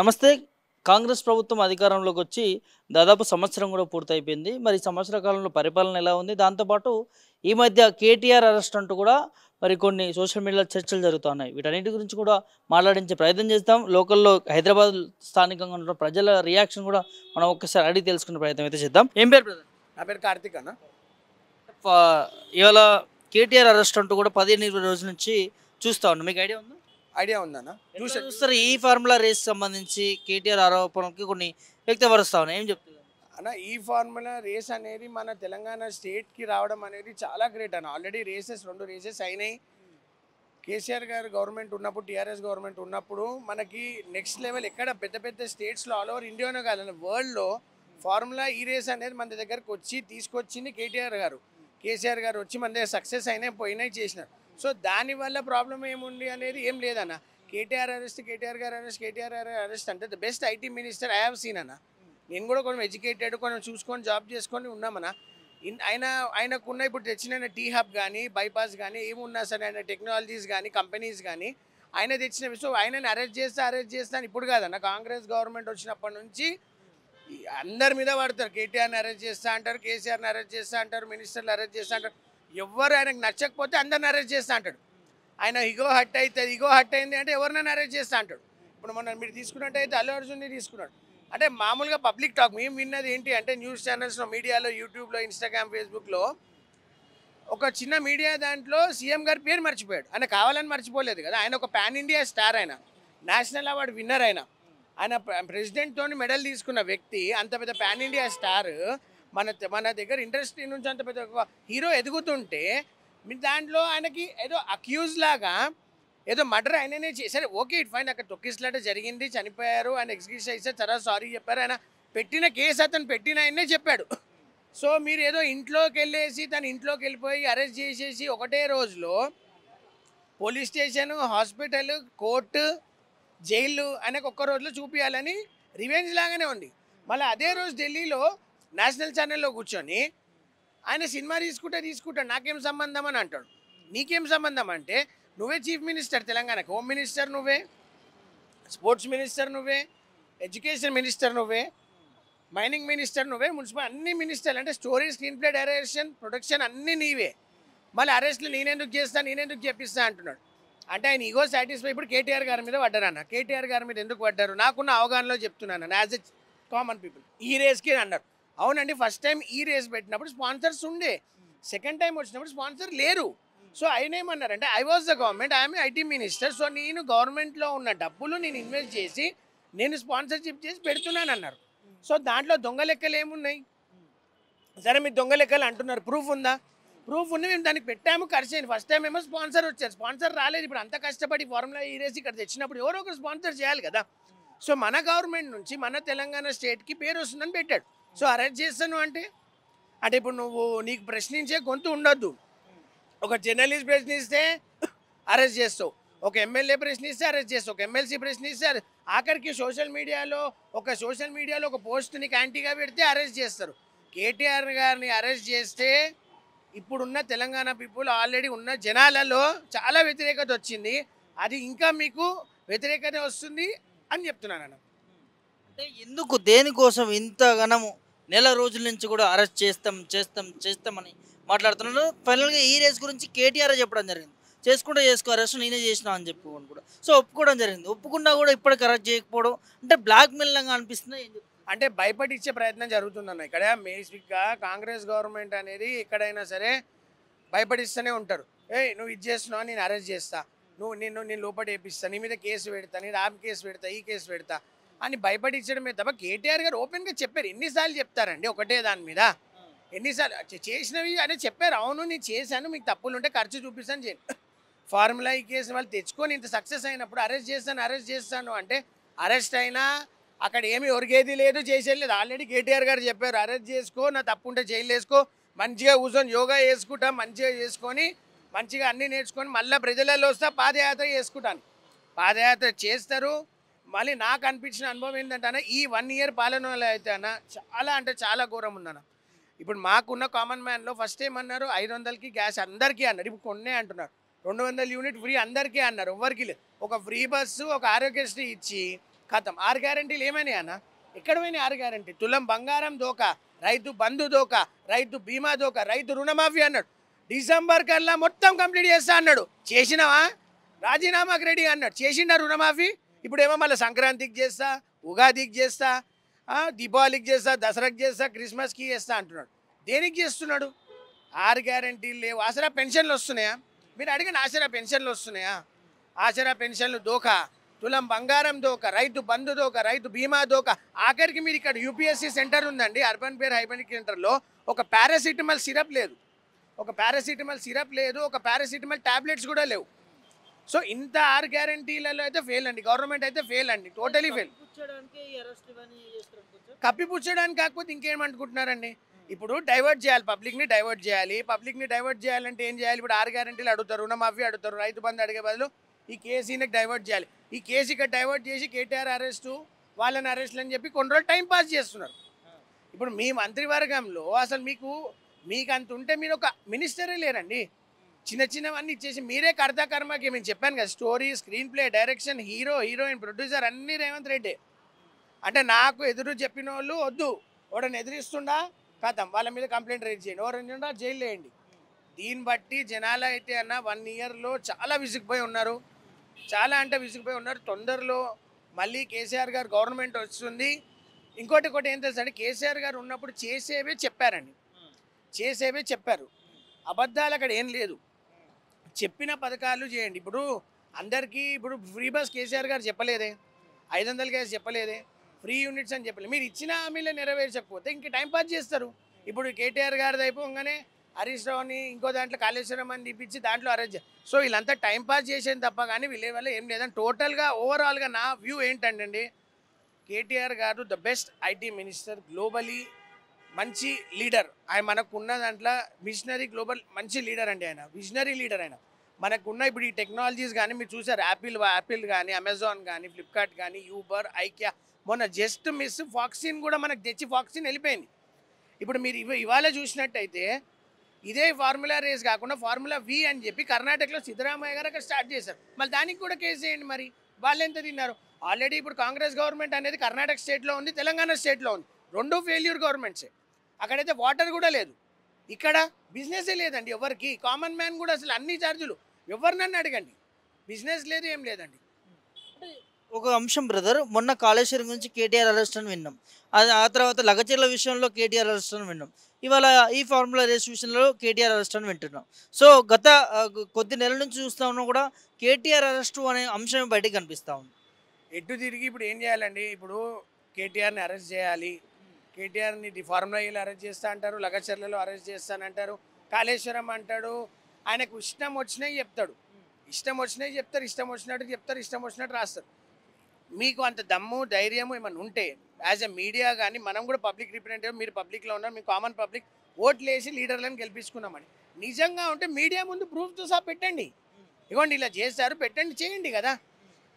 నమస్తే. కాంగ్రెస్ ప్రభుత్వం అధికారంలోకి వచ్చి దాదాపు సంవత్సరం కూడా పూర్తయిపోయింది. మరి ఈ సంవత్సర కాలంలో పరిపాలన ఎలా ఉంది? దాంతో పాటు ఈ మధ్య కేటీఆర్ అరెస్ట్ అంటూ కూడా మరి కొన్ని సోషల్ మీడియాలో చర్చలు జరుగుతున్నాయి. వీటన్నిటి గురించి కూడా మాట్లాడించే ప్రయత్నం చేస్తాం. లోకల్‌లో హైదరాబాద్ స్థానికంగా ఉన్న ప్రజల రియాక్షన్ కూడా మనం ఒక్కసారి అడిగి తెలుసుకునే ప్రయత్నం అయితే చేద్దాం. ఏం పేరు బ్రదర్? నా పేరు కార్తీక్ అన్న. ఫ ఇవాళ కేటీఆర్ అరెస్ట్ అంటూ కూడా 15, 20 రోజుల నుంచి చూస్తా ఉన్నాం. మీకు ఐడియా ఉందా? ఐడియా ఉందన్న. ఎట్లా చూస్తారు ఈ ఫార్ములా రేస్ సంబంధించి కేటీఆర్ ఆరోపణలకి కొన్ని వ్యక్తపరుస్తా ఉన్నాయి. ఏం చెప్తున్నారు? అన్న, ఈ ఫార్ములా రేస్ అనేది మన తెలంగాణ స్టేట్కి రావడం అనేది చాలా గ్రేట్ అన్న. ఆల్రెడీ రెండు రేసెస్ అయినాయి. కేసీఆర్ గారు గవర్నమెంట్ ఉన్నప్పుడు, టీఆర్ఎస్ గవర్నమెంట్ ఉన్నప్పుడు మనకి నెక్స్ట్ లెవెల్ ఎక్కడ పెద్ద పెద్ద స్టేట్స్లో ఆల్ ఓవర్ ఇండియానే కాదు, వరల్డ్లో ఫార్ములా ఈ రేస్ అనేది మన దగ్గరకు వచ్చి తీసుకొచ్చింది కేసీఆర్ గారు వచ్చి మన దగ్గర సక్సెస్ అయినాయి, పోయినాయి, చేసినారు. సో దానివల్ల ప్రాబ్లం ఏముంది అనేది ఏం లేదన్న. కేటీఆర్ గారు అరెస్ట్ అంటే the best IT minister I have seen అన్న. నేను కూడా కొంచెం ఎడ్యుకేటెడ్, కొంచెం చూసుకొని జాబ్ చేసుకొని ఉన్నామన్న. ఆయనకున్న ఇప్పుడు తెచ్చిన టీ హబ్ కానీ, బైపాస్ కానీ, ఏమున్నా సరే ఆయన టెక్నాలజీస్ కానీ, కంపెనీస్ కానీ ఆయన తెచ్చినవి. సో ఆయనని అరెస్ట్ చేస్తా అని ఇప్పుడు కాదన్న. కాంగ్రెస్ గవర్నమెంట్ వచ్చినప్పటి నుంచి అందరి మీద పడతారు. కేటీఆర్ని అరెస్ట్ చేస్తా అంటారు, కేసీఆర్ని అరెస్ట్ చేస్తా అంటారు, మినిస్టర్లు అరెస్ట్ చేస్తా అంటారు. ఎవరు ఆయనకు నచ్చకపోతే అందరిని అరెస్ట్ చేస్తా అంటాడు. ఆయన ఈగో హట్ అయింది అంటే ఎవరినైనా అరెస్ట్ చేస్తా అంటాడు. ఇప్పుడు మొన్న మీరు తీసుకున్నట్టయితే అల్లు అర్జున్ని తీసుకున్నాడు. అంటే మామూలుగా పబ్లిక్ టాక్ మేము విన్నది ఏంటి అంటే న్యూస్ ఛానల్స్లో, మీడియాలో, యూట్యూబ్లో, ఇన్స్టాగ్రామ్, ఫేస్బుక్లో ఒక చిన్న మీడియా దాంట్లో సీఎం గారి పేరు మర్చిపోయాడు. ఆయన కావాలని మర్చిపోలేదు కదా. ఆయన ఒక పాన్ ఇండియా స్టార్, ఆయన నేషనల్ అవార్డు విన్నర్, ఆయన ప్రెసిడెంట్తో మెడల్ తీసుకున్న వ్యక్తి, అంత పెద్ద పాన్ ఇండియా స్టార్ మన దగ్గర ఇండస్ట్రీ నుంచి అంత పెద్ద హీరో ఎదుగుతుంటే మీ దాంట్లో ఆయనకి ఏదో అక్యూజ్ లాగా ఏదో మర్డర్ ఆయననే చేశారు. ఓకే, ఇట్ ఫైన్, అక్కడ తొక్కిసలాట జరిగింది, చనిపోయారు, ఆయన ఎగ్జిక్యూట్ చేశారు, చాలా సారీ చెప్పారు. ఆయన పెట్టిన కేసు అతను పెట్టిన ఆయనే చెప్పాడు. సో మీరు ఏదో ఇంట్లోకి వెళ్ళేసి తన ఇంట్లోకి వెళ్ళిపోయి అరెస్ట్ చేసేసి ఒకటే రోజులో police station, hospital, court, jail ఆయనకు ఒక్క రోజులో చూపించాలని రివెంజ్ లాగానే ఉంది. మళ్ళీ అదే రోజు ఢిల్లీలో నేషనల్ ఛానల్లో కూర్చొని ఆయన సినిమా తీసుకుంటాడు, నాకేం సంబంధం అని అంటాడు. నీకేం సంబంధం అంటే నువ్వే చీఫ్ మినిస్టర్ తెలంగాణకి, హోమ్ మినిస్టర్ నువ్వే, స్పోర్ట్స్ మినిస్టర్ నువ్వే, ఎడ్యుకేషన్ మినిస్టర్ నువ్వే, మైనింగ్ మినిస్టర్ నువ్వే, మున్సిపల్ అన్ని మినిస్టర్లు. అంటే story, screen play, direction, production అన్నీ నీవే. మళ్ళీ అరెస్ట్లు నేనెందుకు చెప్పిస్తా అంటున్నాడు. అంటే ఆయన ఈగో సాటిస్ఫై. ఇప్పుడు కేటీఆర్ గారి మీద పడ్డారన్న. కేటీఆర్ గారి మీద ఎందుకు పడ్డారు? నాకున్న అవగాహనలో చెప్తున్నాను, యాజ్ ఎ కామన్ పీపుల్. ఈ రేస్కి అన్నారు. అవునండి, ఫస్ట్ టైం ఈ రేస్ పెట్టినప్పుడు స్పాన్సర్స్ ఉండే, సెకండ్ టైం వచ్చినప్పుడు స్పాన్సర్ లేరు. సో ఆయన ఏమన్నారంటే I was the government, I'm IT minister, so నేను గవర్నమెంట్లో ఉన్న డబ్బులు నేను ఇన్వెస్ట్ చేసి నేను స్పాన్సర్షిప్ చేసి పెడుతున్నాను అన్నారు. సో దాంట్లో దొంగ లెక్కలు ఏమున్నాయి? సరే మీరు దొంగ లెక్కలు అంటున్నారు, ప్రూఫ్ ఉందా? ప్రూఫ్ ఉంది, మేము దానికి పెట్టాము, ఖర్చు అయింది. ఫస్ట్ టైం ఏమో స్పాన్సర్ వచ్చారు, స్పాన్సర్ రాలేదు. ఇప్పుడు అంత కష్టపడి ఫార్ములా ఈ రేస్ ఇక్కడ తెచ్చినప్పుడు ఎవరో ఒకరు స్పాన్సర్ చేయాలి కదా. సో మన గవర్నమెంట్ నుంచి మన తెలంగాణ స్టేట్కి పేరు వస్తుందని పెట్టాడు. సో అరెస్ట్ చేస్తాను అంటే ఇప్పుడు నీకు ప్రశ్నించే గొంతు ఉండొద్దు. ఒక జర్నలిస్ట్ ప్రశ్నిస్తే అరెస్ట్ చేస్తావు, ఒక ఎమ్మెల్యే ప్రశ్నిస్తే అరెస్ట్ చేస్తావు, ఒక ఎమ్మెల్సీ ప్రశ్నిస్తే ఆఖరికి సోషల్ మీడియాలో ఒక పోస్ట్ నీకు యాంటీగా పెడితే అరెస్ట్ చేస్తారు. కేటీఆర్ గారిని అరెస్ట్ చేస్తే ఇప్పుడున్న తెలంగాణ పీపుల్ ఆల్రెడీ ఉన్న జనాలలో చాలా వ్యతిరేకత వచ్చింది. అది ఇంకా మీకు వ్యతిరేకత వస్తుంది అని చెప్తున్నాను అన్న. అంటే ఎందుకు, దేనికోసం ఇంతగానము నెల రోజుల నుంచి కూడా అరెస్ట్ చేస్తామని మాట్లాడుతున్నారు. ఫైనల్గా ఈ రేస్ గురించి కేటీఆర్ చెప్పడం జరిగింది. చేసుకో అరెస్ట్ నేనే చేసినా అని చెప్పుకోవడం కూడా. సో ఒప్పుకోవడం జరిగింది. ఒప్పుకున్నా కూడా ఇప్పటికి అరెస్ట్ చేయకపోవడం అంటే బ్లాక్ మెయిల్గా అనిపిస్తుంది. అంటే భయపడిచ్చే ప్రయత్నం జరుగుతుందన్న. ఇక్కడ బేసిక్గా కాంగ్రెస్ గవర్నమెంట్ అనేది ఎక్కడైనా సరే భయపడిస్తూనే ఉంటారు. నువ్వు ఇది చేస్తున్నావు, నేను అరెస్ట్ చేస్తా, నేను లోపల వేపిస్తా, నీ మీద కేసు పెడతా, నేను ఆ కేసు పెడతా, ఈ కేసు పెడతా అని భయపడించడమే తప్ప కేటీఆర్ గారు ఓపెన్గా చెప్పారు. ఎన్నిసార్లు చెప్తారండి ఒకటే దాని మీద? ఎన్నిసార్లు చేసినవి అని చెప్పారు. అవును నేను చేశాను, మీకు తప్పులు ఉంటే ఖర్చు చూపిస్తాను చేయండి. ఫార్ములా ఈ కేసు వాళ్ళు తెచ్చుకొని ఇంత సక్సెస్ అయినప్పుడు అరెస్ట్ చేస్తాను అంటే అరెస్ట్ అయినా అక్కడ ఏమి ఒరిగేది లేదు, చేసేది లేదు. ఆల్రెడీ కేటీఆర్ గారు చెప్పారు, అరెస్ట్ చేసుకో, నా తప్పు ఉంటే జైలు వేసుకో, మంచిగా కూర్చొని యోగా చేసుకుంటాం, మంచిగా చేసుకొని మంచిగా అన్నీ నేర్చుకొని మళ్ళీ ప్రజలలో వస్తా, పాదయాత్ర చేసుకుంటాను. పాదయాత్ర చేస్తారు. మళ్ళీ నాకు అనిపించిన అనుభవం ఏంటంటే ఈ 1 ఇయర్ పాలనలో అయితే అన్న చాలా అంటే చాలా ఘోరం ఉందన్న. ఇప్పుడు మాకున్న కామన్ మ్యాన్లో ఫస్ట్ ఏమన్నారు, 500కి గ్యాస్ అందరికీ అన్నారు. ఇప్పుడు కొన్నే అంటున్నారు 200 యూనిట్ ఫ్రీ అందరికీ అన్నారు, ఎవ్వరికి లేదు. ఒక ఫ్రీ బస్సు, ఒక ఆరోగ్యశ్రీ ఇచ్చి ఖతం 6 గ్యారెంటీలు ఏమైనాయి అన్న? ఎక్కడ పోయినాయి 6 గ్యారెంటీ? తులం బంగారం దోక, రైతు బంధు దోక, రైతు బీమా దోక, రైతు రుణమాఫీ అన్నాడు. డిసెంబర్ కల్లా మొత్తం కంప్లీట్ చేస్తా అన్నాడు. చేసినావా? రాజీనామాకి రెడీ అన్నాడు. చేసిండా రుణమాఫీ? ఇప్పుడేమో మళ్ళీ సంక్రాంతికి చేస్తా, ఉగాదికి చేస్తా, దీపావళికి చేస్తా, దసరాకి చేస్తా, క్రిస్మస్కి చేస్తా అంటున్నాడు. దేనికి చేస్తున్నాడు? 6 గ్యారెంటీలు లేవు. ఆసరా పెన్షన్లు వస్తున్నాయా? మీరు అడిగిన ఆసరా పెన్షన్లు వస్తున్నాయా? ఆసరా పెన్షన్లు దోక, తులం బంగారం దోక, రైతు బంధు దోక, రైతు బీమా దోక. ఆఖరికి మీరు ఇక్కడ యూపీఎస్సీ సెంటర్ ఉందండి, అర్బన్ పేర్ హైబెనిక్ సెంటర్లో ఒక పారాసిటమాల్ సిరప్ లేదు, ఒక పారాసిటమాల్ సిరప్ లేదు, ఒక పారాసిటమాల్ టాబ్లెట్స్ కూడా లేవు. సో ఇంత 6 గ్యారెంటీలలో అయితే ఫెయిల్ అండి. గవర్నమెంట్ అయితే ఫెయిల్ అండి, టోటలీ ఫెయిల్. కప్పిపుచ్చడానికి కాకపోతే ఇంకేమనుకుంటున్నారండి? ఇప్పుడు డైవర్ట్ చేయాలి, పబ్లిక్ని డైవర్ట్ చేయాలి. పబ్లిక్ని డైవర్ట్ చేయాలంటే ఏం చేయాలి? ఇప్పుడు 6 గ్యారెంటీలు అడుగుతారు, రుణమాఫీ అడుగుతారు, రైతు బంధు అడిగే బదులు ఈ కేసీని డైవర్ట్ చేయాలి. ఈ కేసు ఇక్కడ డైవర్ట్ చేసి కేటీఆర్ అరెస్టు, వాళ్ళని అరెస్టులు అని చెప్పి కొన్ని రోజులు టైం పాస్ చేస్తున్నారు. ఇప్పుడు మీ మంత్రివర్గంలో అసలు మీకు అంత ఉంటే మీరు ఒక మినిస్టరే లేరండి. చిన్న చిన్నవన్నీ ఇచ్చేసి మీరే కర్తకర్మకి మేము చెప్పాను కదా, story, screen play, direction, hero, heroine, producer అన్నీ రేవంత్ రెడ్డి. అంటే నాకు ఎదురు చెప్పిన వాళ్ళు వద్దు, వాడని ఎదిరిస్తుండా కథం వాళ్ళ మీద కంప్లైంట్ రైజ్ చేయండి, ఎవరైనా జైలు వేయండి. దీన్ని బట్టి జనాలు అయితే అన్న 1 ఇయర్లో చాలా విసిగిపోయి ఉన్నారు, చాలా అంటే విసిగిపోయి ఉన్నారు. తొందరలో మళ్ళీ కేసీఆర్ గారు గవర్నమెంట్ వస్తుంది. ఇంకోటి ఏం తెలుసండి, కేసీఆర్ గారు ఉన్నప్పుడు చేసేవే చెప్పారండి, చేసేవే చెప్పారు, అబద్ధాలు అక్కడ ఏం లేదు. చెప్పిన పథకాలు చేయండి. ఇప్పుడు అందరికీ ఇప్పుడు ఫ్రీ బస్ కేసీఆర్ గారు చెప్పలేదే, 500 గ్యాస్ చెప్పలేదే, ఫ్రీ యూనిట్స్ అని చెప్పలేదు. మీరు ఇచ్చిన హామీలో నెరవేర్చకపోతే ఇంక టైంపాస్ చేస్తారు. ఇప్పుడు కేటీఆర్ గారిది అయిపోగానే హరీష్ రావుని ఇంకో దాంట్లో కాళేశ్వరం అని తీపిచ్చి దాంట్లో అరేంజ్. సో వీళ్ళంతా టైంపాస్ చేసేది తప్ప కానీ వీళ్ళ వల్ల ఏం లేదని టోటల్గా ఓవరాల్గా నా వ్యూ ఏంటంటే, కేటీఆర్ గారు the best IT minister, globally మంచి లీడర్. ఆయన మనకున్న దాంట్లో మిషనరీ గ్లోబల్ మంచి లీడర్ అండి, ఆయన విజనరీ లీడర్. ఆయన మనకున్న ఇప్పుడు ఈ టెక్నాలజీస్ కానీ మీరు చూసారు, యాపిల్ కానీ, అమెజాన్ కానీ, ఫ్లిప్కార్ట్ కానీ, యూబర్, ఐకియా, మొన్న జస్ట్ మిస్ ఫాక్సిన్ కూడా మనకు తెచ్చి ఫాక్సిన్ వెళ్ళిపోయింది. ఇప్పుడు మీరు ఇవాళ చూసినట్టయితే ఇదే ఫార్ములా రేస్ కాకుండా ఫార్ములా వి అని చెప్పి కర్ణాటకలో సిద్ధరామయ్య గారు అక్కడ స్టార్ట్ చేశారు. మళ్ళీ దానికి కూడా కేసు వేయండి. మరి వాళ్ళు ఎంత తిన్నారు? ఆల్రెడీ ఇప్పుడు కాంగ్రెస్ గవర్నమెంట్ అనేది కర్ణాటక స్టేట్లో ఉంది, తెలంగాణ స్టేట్లో ఉంది, రెండు ఫెయిల్యూర్ గవర్నమెంట్సే. అక్కడైతే వాటర్ కూడా లేదు, ఇక్కడ బిజినెసే లేదండి ఎవరికి. కామన్ మ్యాన్ కూడా అసలు అన్ని ఛార్జీలు, ఎవరినన్ను అడగండి, బిజినెస్ లేదు, ఏం లేదండి. ఒక అంశం బ్రదర్, మొన్న కాళేశ్వరం గురించి కేటీఆర్ అరెస్ట్ అని విన్నాం, ఆ తర్వాత లగచర్ల విషయంలో కేటీఆర్ అరెస్ట్ అని విన్నాం, ఇవాళ ఈ ఫార్ములా రేస్ విషయంలో కేటీఆర్ అరెస్ట్ అని వింటున్నాం. సో గత కొద్ది నెలల నుంచి చూస్తా ఉన్నా కూడా కేటీఆర్ అరెస్టు అనే అంశం బయటకు కనిపిస్తూ ఉంది. ఎటు తిరిగి ఇప్పుడు ఏం చేయాలండి? ఇప్పుడు కేటీఆర్ని అరెస్ట్ చేయాలి, కేటీఆర్ని ఫార్ములాలో అరెస్ట్ చేస్తా అంటారు, లగచర్లలో అరెస్ట్ చేస్తానంటారు, కాళేశ్వరం అంటాడు. ఆయనకు ఇష్టం వచ్చినవి చెప్తాడు, ఇష్టం వచ్చినవి చెప్తారు, ఇష్టం వచ్చినట్టు చెప్తారు, ఇష్టం వచ్చినట్టు రాస్తారు. మీకు అంత దమ్ము ధైర్యము ఏమైనా ఉంటే యాజ్ ఎ మీడియా కానీ, మనం కూడా పబ్లిక్ రిప్రజెంటేటివ్, మీరు పబ్లిక్లో ఉన్నారు, మీకు కామన్ పబ్లిక్ ఓట్లు వేసి లీడర్లను గెలిపించుకున్నామని నిజంగా ఉంటే మీడియా ముందు ప్రూఫ్తో సహా పెట్టండి. ఇవ్వండి ఇలా చేశారు, పెట్టండి, చేయండి కదా.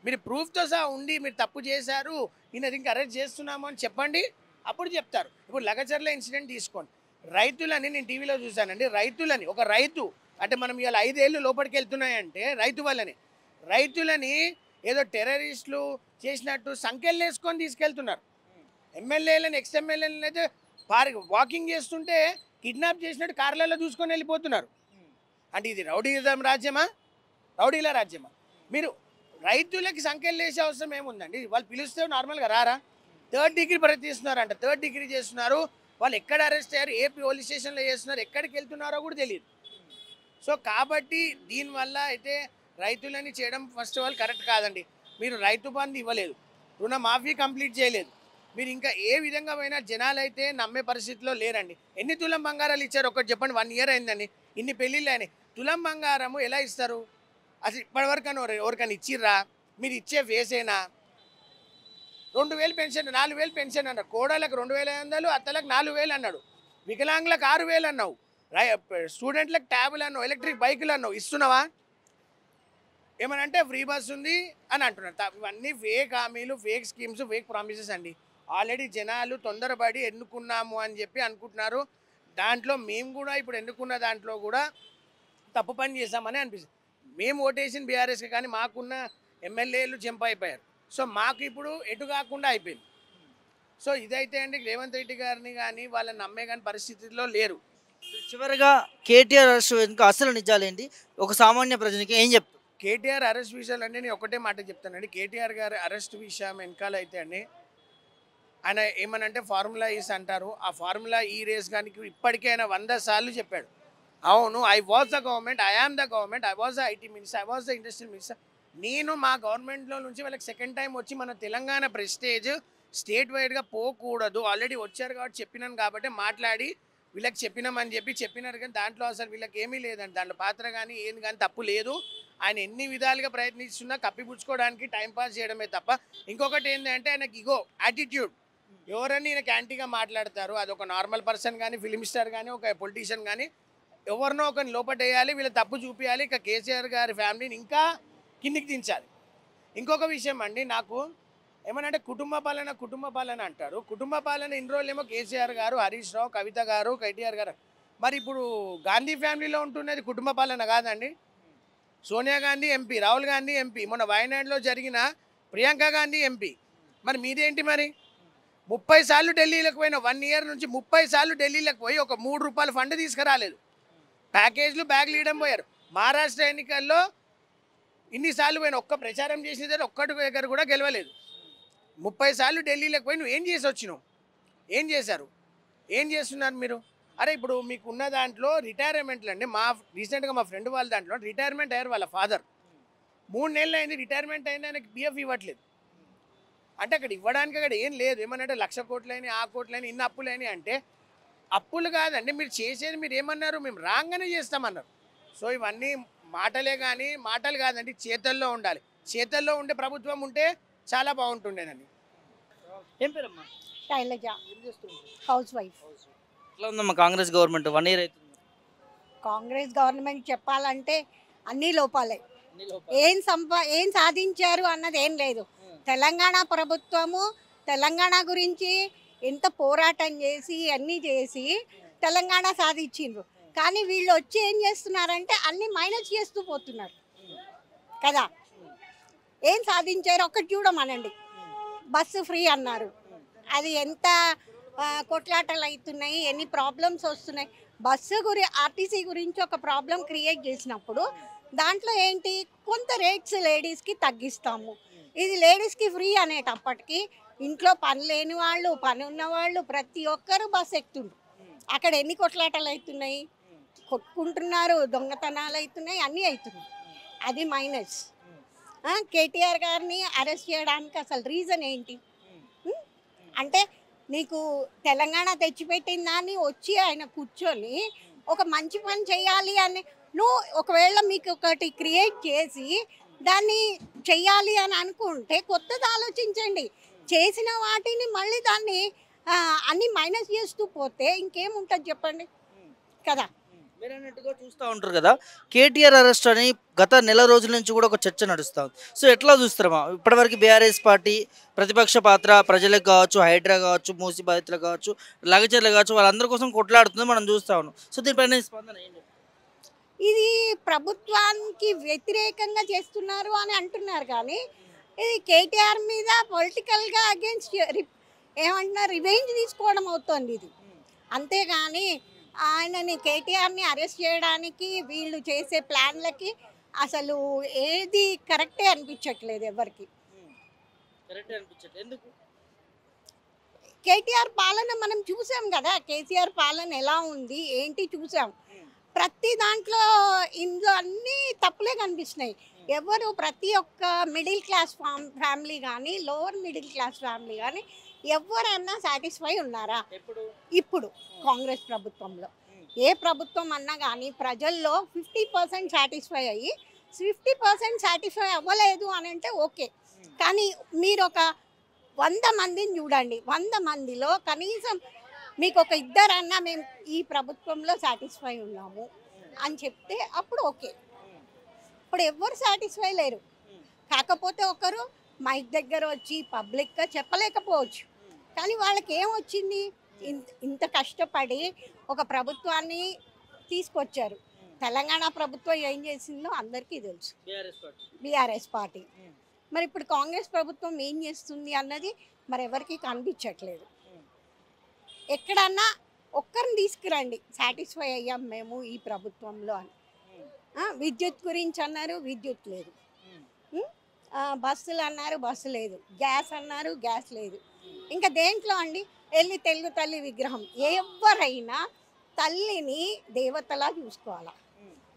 మీరు ప్రూఫ్తో సహా ఉండి మీరు తప్పు చేశారు, ఈయనది ఇంకా అరెస్ట్ చేస్తున్నాము అని చెప్పండి, అప్పుడు చెప్తారు. ఇప్పుడు లగచర్ల ఇన్సిడెంట్ తీసుకోండి, రైతులని నేను టీవీలో చూశానండి, రైతులని ఒక రైతు అంటే మనం ఇవాళ 5 ఏళ్ళు లోపలికి వెళ్తున్నాయంటే రైతు వల్లనే, రైతులని ఏదో టెర్రరిస్టులు చేసినట్టు సంఖ్యలు వేసుకొని తీసుకెళ్తున్నారు. ఎమ్మెల్యేలను, ఎక్స్ ఎమ్మెల్యేలను అయితే వాకింగ్ చేస్తుంటే కిడ్నాప్ చేసినట్టు కార్లలో చూసుకొని వెళ్ళిపోతున్నారు. అంటే ఇది రౌడీయిజం రాజ్యమా, రౌడీల రాజ్యమా? మీరు రైతులకి సంఖ్యలు వేసే అవసరం ఏముందండి? వాళ్ళు పిలిస్తే నార్మల్గా రారా? 3rd డిగ్రీ ప్రయత్నిస్తున్నారంట, 3rd డిగ్రీ చేస్తున్నారు. వాళ్ళు ఎక్కడ అరెస్ట్ అయ్యారు, ఏ పోలీస్ స్టేషన్లో చేస్తున్నారు, ఎక్కడికి వెళ్తున్నారో కూడా తెలియదు. సో కాబట్టి దీనివల్ల అయితే రైతులని చేయడం ఫస్ట్ ఆఫ్ ఆల్ కరెక్ట్ కాదండి. మీరు రైతు బంధు ఇవ్వలేదు, రుణమాఫీ కంప్లీట్ చేయలేదు, మీరు ఇంకా ఏ విధంగా పోయినా జనాలు అయితే నమ్మే పరిస్థితిలో లేరండి. ఎన్ని తులం బంగారాలు ఇచ్చారు ఒకటి చెప్పండి? 1 ఇయర్ అయిందండి, ఇన్ని పెళ్ళిళ్ళు అయినాయి. తులం బంగారము ఎలా ఇస్తారు అసలు? ఇప్పటివరకు ఎవరికైనా ఇచ్చిర్రా? మీరు ఇచ్చే ఫేసేనా? 2000 పెన్షన్, 4000 పెన్షన్ అన్నాడు, కోడలకు 2500, అత్తలకు 4000 అన్నాడు, వికలాంగులకు 6000 అన్నావు, స్టూడెంట్లకు ట్యాబులు అన్నావు, ఎలక్ట్రిక్ బైకులు అన్నావు, ఇస్తున్నావా? ఏమనంటే ఫ్రీ బస్ ఉంది అని అంటున్నారు. ఇవన్నీ ఫేక్ హామీలు, ఫేక్ స్కీమ్స్, ఫేక్ ప్రామిసెస్ అండి. ఆల్రెడీ జనాలు తొందరపడి ఎన్నుకున్నాము అని చెప్పి అనుకుంటున్నారు. దాంట్లో మేము కూడా ఇప్పుడు ఎన్నుకున్న దాంట్లో కూడా తప్పు పని చేశామని అనిపిస్తుంది. మేము ఓటేసిన బీఆర్ఎస్కి, కానీ మాకున్న ఎమ్మెల్యేలు జంప్ అయిపోయారు. సో మాకు ఇప్పుడు ఎటు కాకుండా అయిపోయింది. సో ఇదైతే అండి రేవంత్ రెడ్డి గారిని కానీ వాళ్ళని నమ్మే కానీ పరిస్థితిలో లేరు. చివరిగా కేటీఆర్ అరెస్ట్ వెనుక అసలు నిజాలేంటి, ఒక సామాన్య ప్రజనికి ఏం చెప్తారు? కేటీఆర్ అరెస్ట్ విషయాలు అంటే నేను ఒకటే మాట చెప్తానండి. కేటీఆర్ గారి అరెస్ట్ విషయం వెనకాల అయితే అండి ఆయన ఏమనంటే ఫార్ములా ఈస్ అంటారు. ఆ ఫార్ములా ఈ రేస్ కానీ ఇప్పటికే ఆయన 100 సార్లు చెప్పాడు. అవును, I was the government, I am the government, I was the IT minister, I was the industrial minister. నేను మా గవర్నమెంట్లో నుంచి వాళ్ళకి సెకండ్ టైం వచ్చి మన తెలంగాణ ప్రెస్టేజ్ స్టేట్ వైడ్గా పోకూడదు. ఆల్రెడీ వచ్చారు కాబట్టి చెప్పినాను కాబట్టి మాట్లాడి వీళ్ళకి చెప్పినామని చెప్పినారు. కానీ దాంట్లో అసలు వీళ్ళకి ఏమీ లేదండి. దాంట్లో పాత్ర కానీ ఏం కానీ తప్పు లేదు. ఆయన ఎన్ని విధాలుగా ప్రయత్నిస్తున్నా కప్పిపుచ్చుకోవడానికి టైంపాస్ చేయడమే తప్ప ఇంకొకటి ఏంటంటే ఆయనకి ఇగో యాటిట్యూడ్. ఎవరని ఈయనకి యాంటీగా మాట్లాడతారు. అది ఒక నార్మల్ పర్సన్ కానీ ఫిలిం స్టార్ కానీ ఒక పొలిటీషియన్ కానీ ఎవరినో ఒకరిని లోపటేయాలి, వీళ్ళ తప్పు చూపించాలి. ఇక కేసీఆర్ గారి ఫ్యామిలీని ఇంకా కిందికి దించాలి. ఇంకొక విషయం అండి, నాకు ఏమనంటే కుటుంబ పాలన అంటారు. కుటుంబ పాలన ఇన్ని రోజులు ఏమో కేసీఆర్ గారు, హరీష్ రావు, కవిత గారు, కేటీఆర్ గారు. మరి ఇప్పుడు గాంధీ ఫ్యామిలీలో ఉంటున్నది కుటుంబ పాలన కాదండి. సోనియా గాంధీ ఎంపీ, రాహుల్ గాంధీ ఎంపీ, మొన్న వయనాడులో జరిగిన ప్రియాంక గాంధీ ఎంపీ. మరి మీదేంటి మరి? 30 సార్లు ఢిల్లీలకు పోయిన 1 ఇయర్ నుంచి 30 సార్లు ఢిల్లీలకు పోయి ఒక ₹3 ఫండ్ తీసుకురాలేదు. ప్యాకేజ్లు బ్యాగ్లు ఇవ్వడం పోయారు. మహారాష్ట్ర ఎన్నికల్లో ఇన్నిసార్లు పోయిన ఒక్క ప్రచారం చేసిన దగ్గర ఒక్కటి దగ్గర కూడా గెలవలేదు. 30 సార్లు ఢిల్లీలకు పోయి నువ్వు ఏం చేసి వచ్చినావు? ఏం చేశారు? ఏం చేస్తున్నారు మీరు? అరే ఇప్పుడు మీకు ఉన్న దాంట్లో రిటైర్మెంట్లు అండి. రీసెంట్గా మా ఫ్రెండ్ వాళ్ళ దాంట్లో రిటైర్మెంట్ అయ్యారు వాళ్ళ ఫాదర్. 3 నెలలు అయింది రిటైర్మెంట్ అయింది, ఆయనకి పిఎఫ్ ఇవ్వట్లేదు. అంటే అక్కడ ఇవ్వడానికి అక్కడ ఏం లేదు. ఏమనంటే 1,00,000 కోట్లని, ఆ కోట్లని, ఇన్ని అప్పులని. అంటే అప్పులు కాదండి మీరు చేసేది. మీరు ఏమన్నారు? మేము రాగానే చేస్తామన్నారు. సో ఇవన్నీ మాటలే కానీ మాటలు కాదండి, చేతల్లో ఉండాలి. చేతల్లో ఉండే ప్రభుత్వం ఉంటే చాలా బాగుంటుండేనండి. ఏం పేరమ్మా? శైలజ, ఏం చేస్తుంటారు? House wife. ఎట్లా ఉందమ్మా కాంగ్రెస్ గవర్నమెంట్ 1 ఇయర్ అవుతుంది? కాంగ్రెస్ గవర్నమెంట్ చెప్పాలంటే అన్ని లోపాలే. అన్ని లోపాలు. ఏం సాధించారు అన్నది ఏం లేదు. తెలంగాణ ప్రభుత్వము తెలంగాణ గురించి ఎంత పోరాటం చేసి అన్నీ చేసి తెలంగాణ సాధించిండ్రు. కానీ వీళ్ళు వచ్చి ఏం చేస్తున్నారంటే అన్ని మైనస్ చేస్తూ పోతున్నారు కదా. ఏం సాధించారు ఒక్కటి చూడమనండి. బస్సు ఫ్రీ అన్నారు, అది ఎంత కొట్లాటలు అవుతున్నాయి, ఎన్ని ప్రాబ్లమ్స్ వస్తున్నాయి. ఆర్టీసీ గురించి ఒక ప్రాబ్లం క్రియేట్ చేసినప్పుడు దాంట్లో ఏంటి, కొంత రేట్స్ లేడీస్కి తగ్గిస్తాము, ఇది లేడీస్కి ఫ్రీ అనేటప్పటికి ఇంట్లో పని లేని వాళ్ళు, పని ఉన్నవాళ్ళు ప్రతి ఒక్కరు బస్సు ఎక్కుతుండ్రు. అక్కడ ఎన్ని కొట్లాటలు అవుతున్నాయి, కొట్టుకుంటున్నారు, దొంగతనాలు అవుతున్నాయి, అన్నీ అవుతున్నాయి. అది మైనస్. కేటీఆర్ గారిని అరెస్ట్ చేయడానికి అసలు రీజన్ ఏంటి? అంటే నీకు తెలంగాణ తెచ్చిపెట్టిన దాన్ని వచ్చి ఆయన కూర్చొని ఒక మంచి పని చేయాలి అని నువ్వు ఒకవేళ మీకు ఒకటి క్రియేట్ చేసి దాన్ని చెయ్యాలి అని అనుకుంటే కొత్తది ఆలోచించండి. చేసిన వాటిని మళ్ళీ దాన్ని అన్ని మైనస్ చేస్తూ పోతే ఇంకేముంటుంది చెప్పండి కదా. మీరు అన్నట్టుగా చూస్తూ ఉంటారు కదా, కేటీఆర్ అరెస్ట్ అని గత నెల రోజుల నుంచి కూడా ఒక చర్చ నడుస్తుంది. సో ఎట్లా చూస్తారమ్మా? ఇప్పటివరకు బీఆర్ఎస్ పార్టీ ప్రతిపక్ష పాత్ర ప్రజలకు కావచ్చు, హైడ్రా కావచ్చు, మూసి బాధితులకు కావచ్చు, లగచర్లు కావచ్చు, వాళ్ళందరి కోసం కొట్లాడుతుంది మనం చూస్తూ ఉన్నాం. సో దీనిపైన స్పందన ఏంటి? ఇది ప్రభుత్వానికి వ్యతిరేకంగా చేస్తున్నారు అని అంటున్నారు, కానీ ఇది కేటీఆర్ మీద పొలిటికల్గా అగేన్స్ట్ ఏమంటున్నారు, రివెంజ్ తీసుకోవడం అవుతుంది ఇది. అంతేగాని ఆయనని కేటీఆర్ని అరెస్ట్ చేయడానికి వీళ్ళు చేసే ప్లాన్లకి అసలు ఏది కరెక్టే అనిపించట్లేదు ఎవరికి. ఎందుకు? కేటీఆర్ పాలన మనం చూసాం కదా, కేసీఆర్ పాలన ఎలా ఉంది ఏంటి చూసాం. ప్రతి దాంట్లో ఇందులో అన్నీ తప్పులే కనిపిస్తున్నాయి. ఎవరు ప్రతి ఒక్క మిడిల్ క్లాస్ ఫ్యామిలీ కానీ లోవర్ మిడిల్ క్లాస్ ఫ్యామిలీ కానీ ఎవరైనా సాటిస్ఫై ఉన్నారా? ఇప్పుడు కాంగ్రెస్ ప్రభుత్వంలో ఏ ప్రభుత్వం అన్నా కానీ ప్రజల్లో 50% సాటిస్ఫై అయ్యి 50% సాటిస్ఫై అవ్వలేదు అని అంటే ఓకే. కానీ మీరు ఒక 100 మందిని చూడండి, 100 మందిలో కనీసం మీకు ఒక ఇద్దరన్నా మేము ఈ ప్రభుత్వంలో సాటిస్ఫై ఉన్నాము అని చెప్తే అప్పుడు ఓకే. ఇప్పుడు ఎవ్వరు సాటిస్ఫై లేరు. కాకపోతే ఒకరు మైక్ దగ్గర వచ్చి పబ్లిక్గా చెప్పలేకపోవచ్చు, కానీ వాళ్ళకి ఏమొచ్చింది, ఇంత కష్టపడి ఒక ప్రభుత్వాన్ని తీసుకొచ్చారు. తెలంగాణ ప్రభుత్వం ఏం చేసిందో అందరికీ తెలుసు, బీఆర్ఎస్ పార్టీ. మరి ఇప్పుడు కాంగ్రెస్ ప్రభుత్వం ఏం చేస్తుంది అన్నది మరి ఎవరికి కనిపించట్లేదు. ఎక్కడన్నా ఒక్కరిని తీసుకురండి సాటిస్ఫై అయ్యాం మేము ఈ ప్రభుత్వంలో అని. విద్యుత్ గురించి అన్నారు, విద్యుత్ లేదు. ఉం? బస్సులు అన్నారు, బస్సు లేదు. గ్యాస్ అన్నారు, గ్యాస్ లేదు. ఇంకా దేంట్లో అండి? వెళ్ళి తెలుగు తల్లి విగ్రహం, ఎవరైనా తల్లిని దేవతలా చూసుకోవాలా.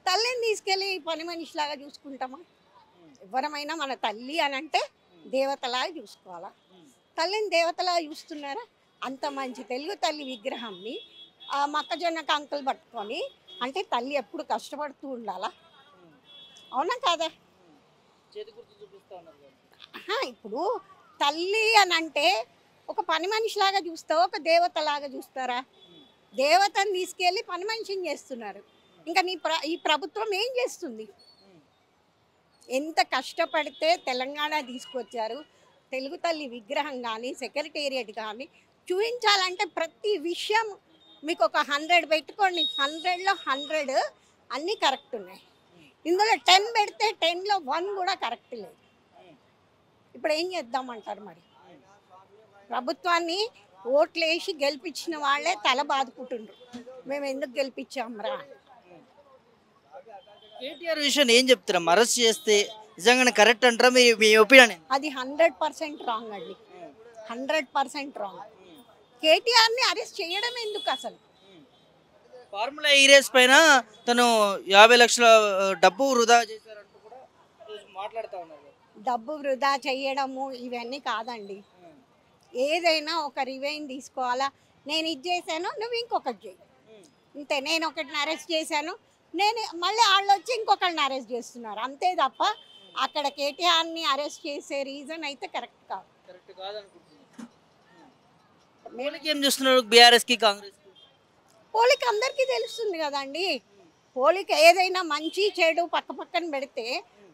తల్లిని తీసుకెళ్ళి పని మనిషిలాగా చూసుకుంటామా? ఎవరమైనా మన తల్లి అని అంటే దేవతలాగా చూసుకోవాలా. తల్లిని దేవతలాగా చూస్తున్నారా? అంత మంచి తెలుగు తల్లి విగ్రహాన్ని మొక్కజొన్న కంకులు పట్టుకొని అంటే తల్లి ఎప్పుడు కష్టపడుతూ ఉండాలా? అవునా కాదా? ఇప్పుడు తల్లి అని అంటే ఒక పని మనిషిలాగా చూస్తావా, ఒక దేవతలాగా చూస్తారా? దేవతని తీసుకెళ్ళి పని మనిషిని చేస్తున్నారు. ఇంకా ఈ ప్రభుత్వం ఏం చేస్తుంది? ఎంత కష్టపడితే తెలంగాణ తీసుకొచ్చారు. తెలుగు తల్లి విగ్రహం కానీ సెక్రటేరియట్ కానీ చూపించాలంటే ప్రతి విషయం మీకు ఒక 100 పెట్టుకోండి, 100లో 100 అన్నీ కరెక్ట్ ఉన్నాయి. ఇందులో 10 పెడితే 10లో 1 కూడా కరెక్ట్ లేదు. ఇప్పుడు ఏం చేద్దామంటారు? మరి ప్రభుత్వాన్ని ఓట్లేసి గెలిపించిన వాళ్ళే తల బాదుకుంటుండ్రు, మేము ఎందుకు గెలిపించాంరా. కేటీఆర్ విషయం ఏం చెప్తారా? అరెస్ట్ చేస్తే నిజంగానే కరెక్ట్ అంటారా? మీ ఒపీనియన్? అది 100% రాంగ్ అండి, 100% రాంగ్. కేటీఆర్ని అరెస్ట్ చేయడం ఎందుకు అసలు? ఫార్ములా ఈ రేస్ పైన తను 50 లక్షల డబ్బు వృధా చేశారంటూ కూడా మాట్లాడుతూ ఉన్నారు. డబ్బు వృధా చేయడము ఇవన్నీ కాదండి. ఏదైనా ఒక రివెంజ్ తీసుకోవాలా. నేను ఇది చేశాను, నువ్వు ఇంకొకటి చేయి, అంతే. నేను ఒకటిని అరెస్ట్ చేశాను, నేను మళ్ళీ వాళ్ళు వచ్చి ఇంకొకరిని అరెస్ట్ చేస్తున్నారు, అంతే తప్ప అక్కడ కేటీఆర్ని అరెస్ట్ చేసే రీజన్ అయితే కరెక్ట్ కాదు. కరెక్ట్ కాదనుకుంటున్నాను. ఏం చూస్తున్నారు బీఆర్ఎస్కి కాంగ్రెస్కి? పోలిక అందరికీ తెలుస్తుంది కదండి. పోలిక ఏదైనా మంచి చెడు పక్క పక్కన పెడితే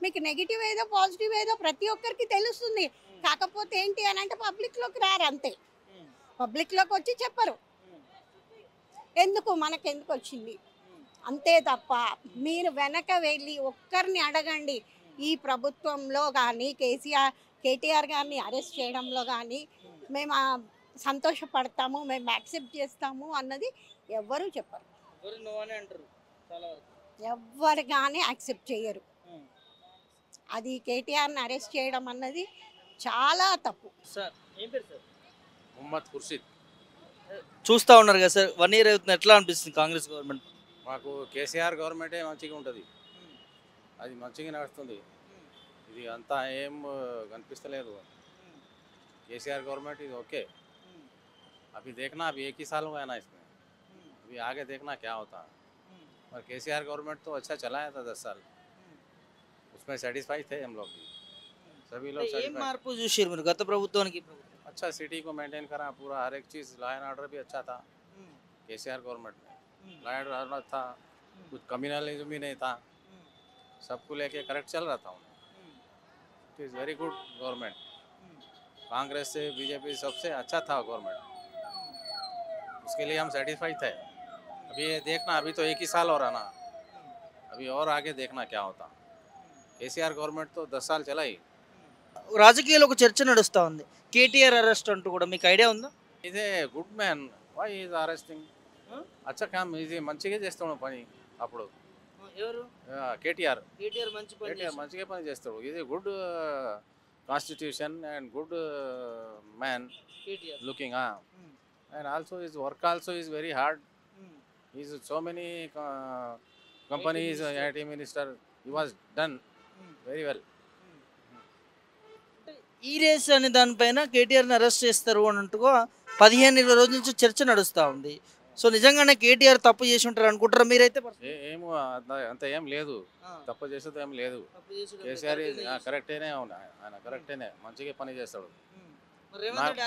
మీకు నెగిటివ్ ఏదో పాజిటివ్ ఏదో ప్రతి ఒక్కరికి తెలుస్తుంది. కాకపోతే ఏంటి అని అంటే పబ్లిక్లోకి రారు, అంతే. పబ్లిక్లోకి వచ్చి చెప్పరు ఎందుకు మనకెందుకు వచ్చింది, అంతే తప్ప మీరు వెనక వెళ్ళి ఒక్కరిని అడగండి. ఈ ప్రభుత్వంలో కానీ కేటీఆర్ గారిని అరెస్ట్ చేయడంలో కానీ మేము సంతోషపడతాము, మేము యాక్సెప్ట్ చేస్తాము అన్నది ఎవ్వరూ చెప్పరు. ఎవ్వరు కానీ యాక్సెప్ట్ చేయరు. అది కేటీఆర్ని అరెస్ట్ చేయడం అన్నది చాలా తప్పు. సార్ ఏం పేరు సార్? మొహమ్మద్ ఖుర్షిద్. చూస్తూ ఉన్నారు కదా సార్, 1 ఇయర్ అవుతుంది, ఎట్లా అనిపిస్తుంది కాంగ్రెస్ గవర్నమెంట్? మాకు కేసీఆర్ గవర్నమెంటే మంచిగా ఉంటుంది, అది మంచిగా నడుస్తుంది. ఇది అంతా ఏం కనిపిస్తలేదు. కేसीआर गवर्नमेंट इज ओके. अभी देखना, अभी 1 ही साल हुआ है ना इसमें, अभी आगे देखना क्या होता है. और केसीआर गवर्नमेंट तो अच्छा चलाया था 10 साल, उसमें सेटिस्फाई थे हम लोग भी, सभी लोग ఏం satisfied. మార్పు చూసారు మీరు గత ప్రభుత్వానికి ఈ ప్రభుత్వం? अच्छा सिटी को मेंटेन करा पूरा, हर एक चीज़ लॉ एंड ऑर्डर भी अच्छा था केसीआर गवर्नमेंट में. लॉ एंड ऑर्डर था, कुछ कम्युनलिज्म भी नहीं था, सबको लेके करेक्ट चल रहा था. It is very good government. Congress से बीजेपी सबसे अच्छा था गवर्नमेंट, उसके लिए हम सेटिस्फाइड थे. अभी ये देखना, अभी तो 1 ही साल हो रहा ना, अभी और आगे देखना क्या होता. केसीआर गवर्नमेंट तो 10 साल चला ही. రాజకీయాల్లో ఒక చర్చ నడుస్తూ ఉంది, కేటీఆర్ అరెస్ట్ అంటూ కూడా, మీకు ఐడియా ఉందా? ఇదే good man, why is arresting? అచ్చా కామ్, ఇది మంచిగా చేస్తాడు పని. అప్పుడు ఎవరు? కేటీఆర్ కేటీఆర్ మంచి పని కేటీఆర్ మంచిగా పని చేస్తాడు. ఇది good constitution and good man KTR. Looking. And also his work also is very hard. Is so many companies IT minister, he was done very well. ఈ రేస్ అనే దానిపైన కేటీఆర్ని అరెస్ట్ చేస్తారు అని అంటూ 15-20 రోజుల నుంచి చర్చ నడుస్తూ ఉంది. సో నిజంగానే కేటీఆర్ తప్పు చేసి ఉంటారు అనుకుంటారా మీరైతే? ఏమో అంత ఏం లేదు, తప్పు చేసేది ఏం లేదు. కేసీఆర్ కరెక్టేనే, అవును ఆయన కరెక్టేనే, మంచిగా పని చేస్తాడు.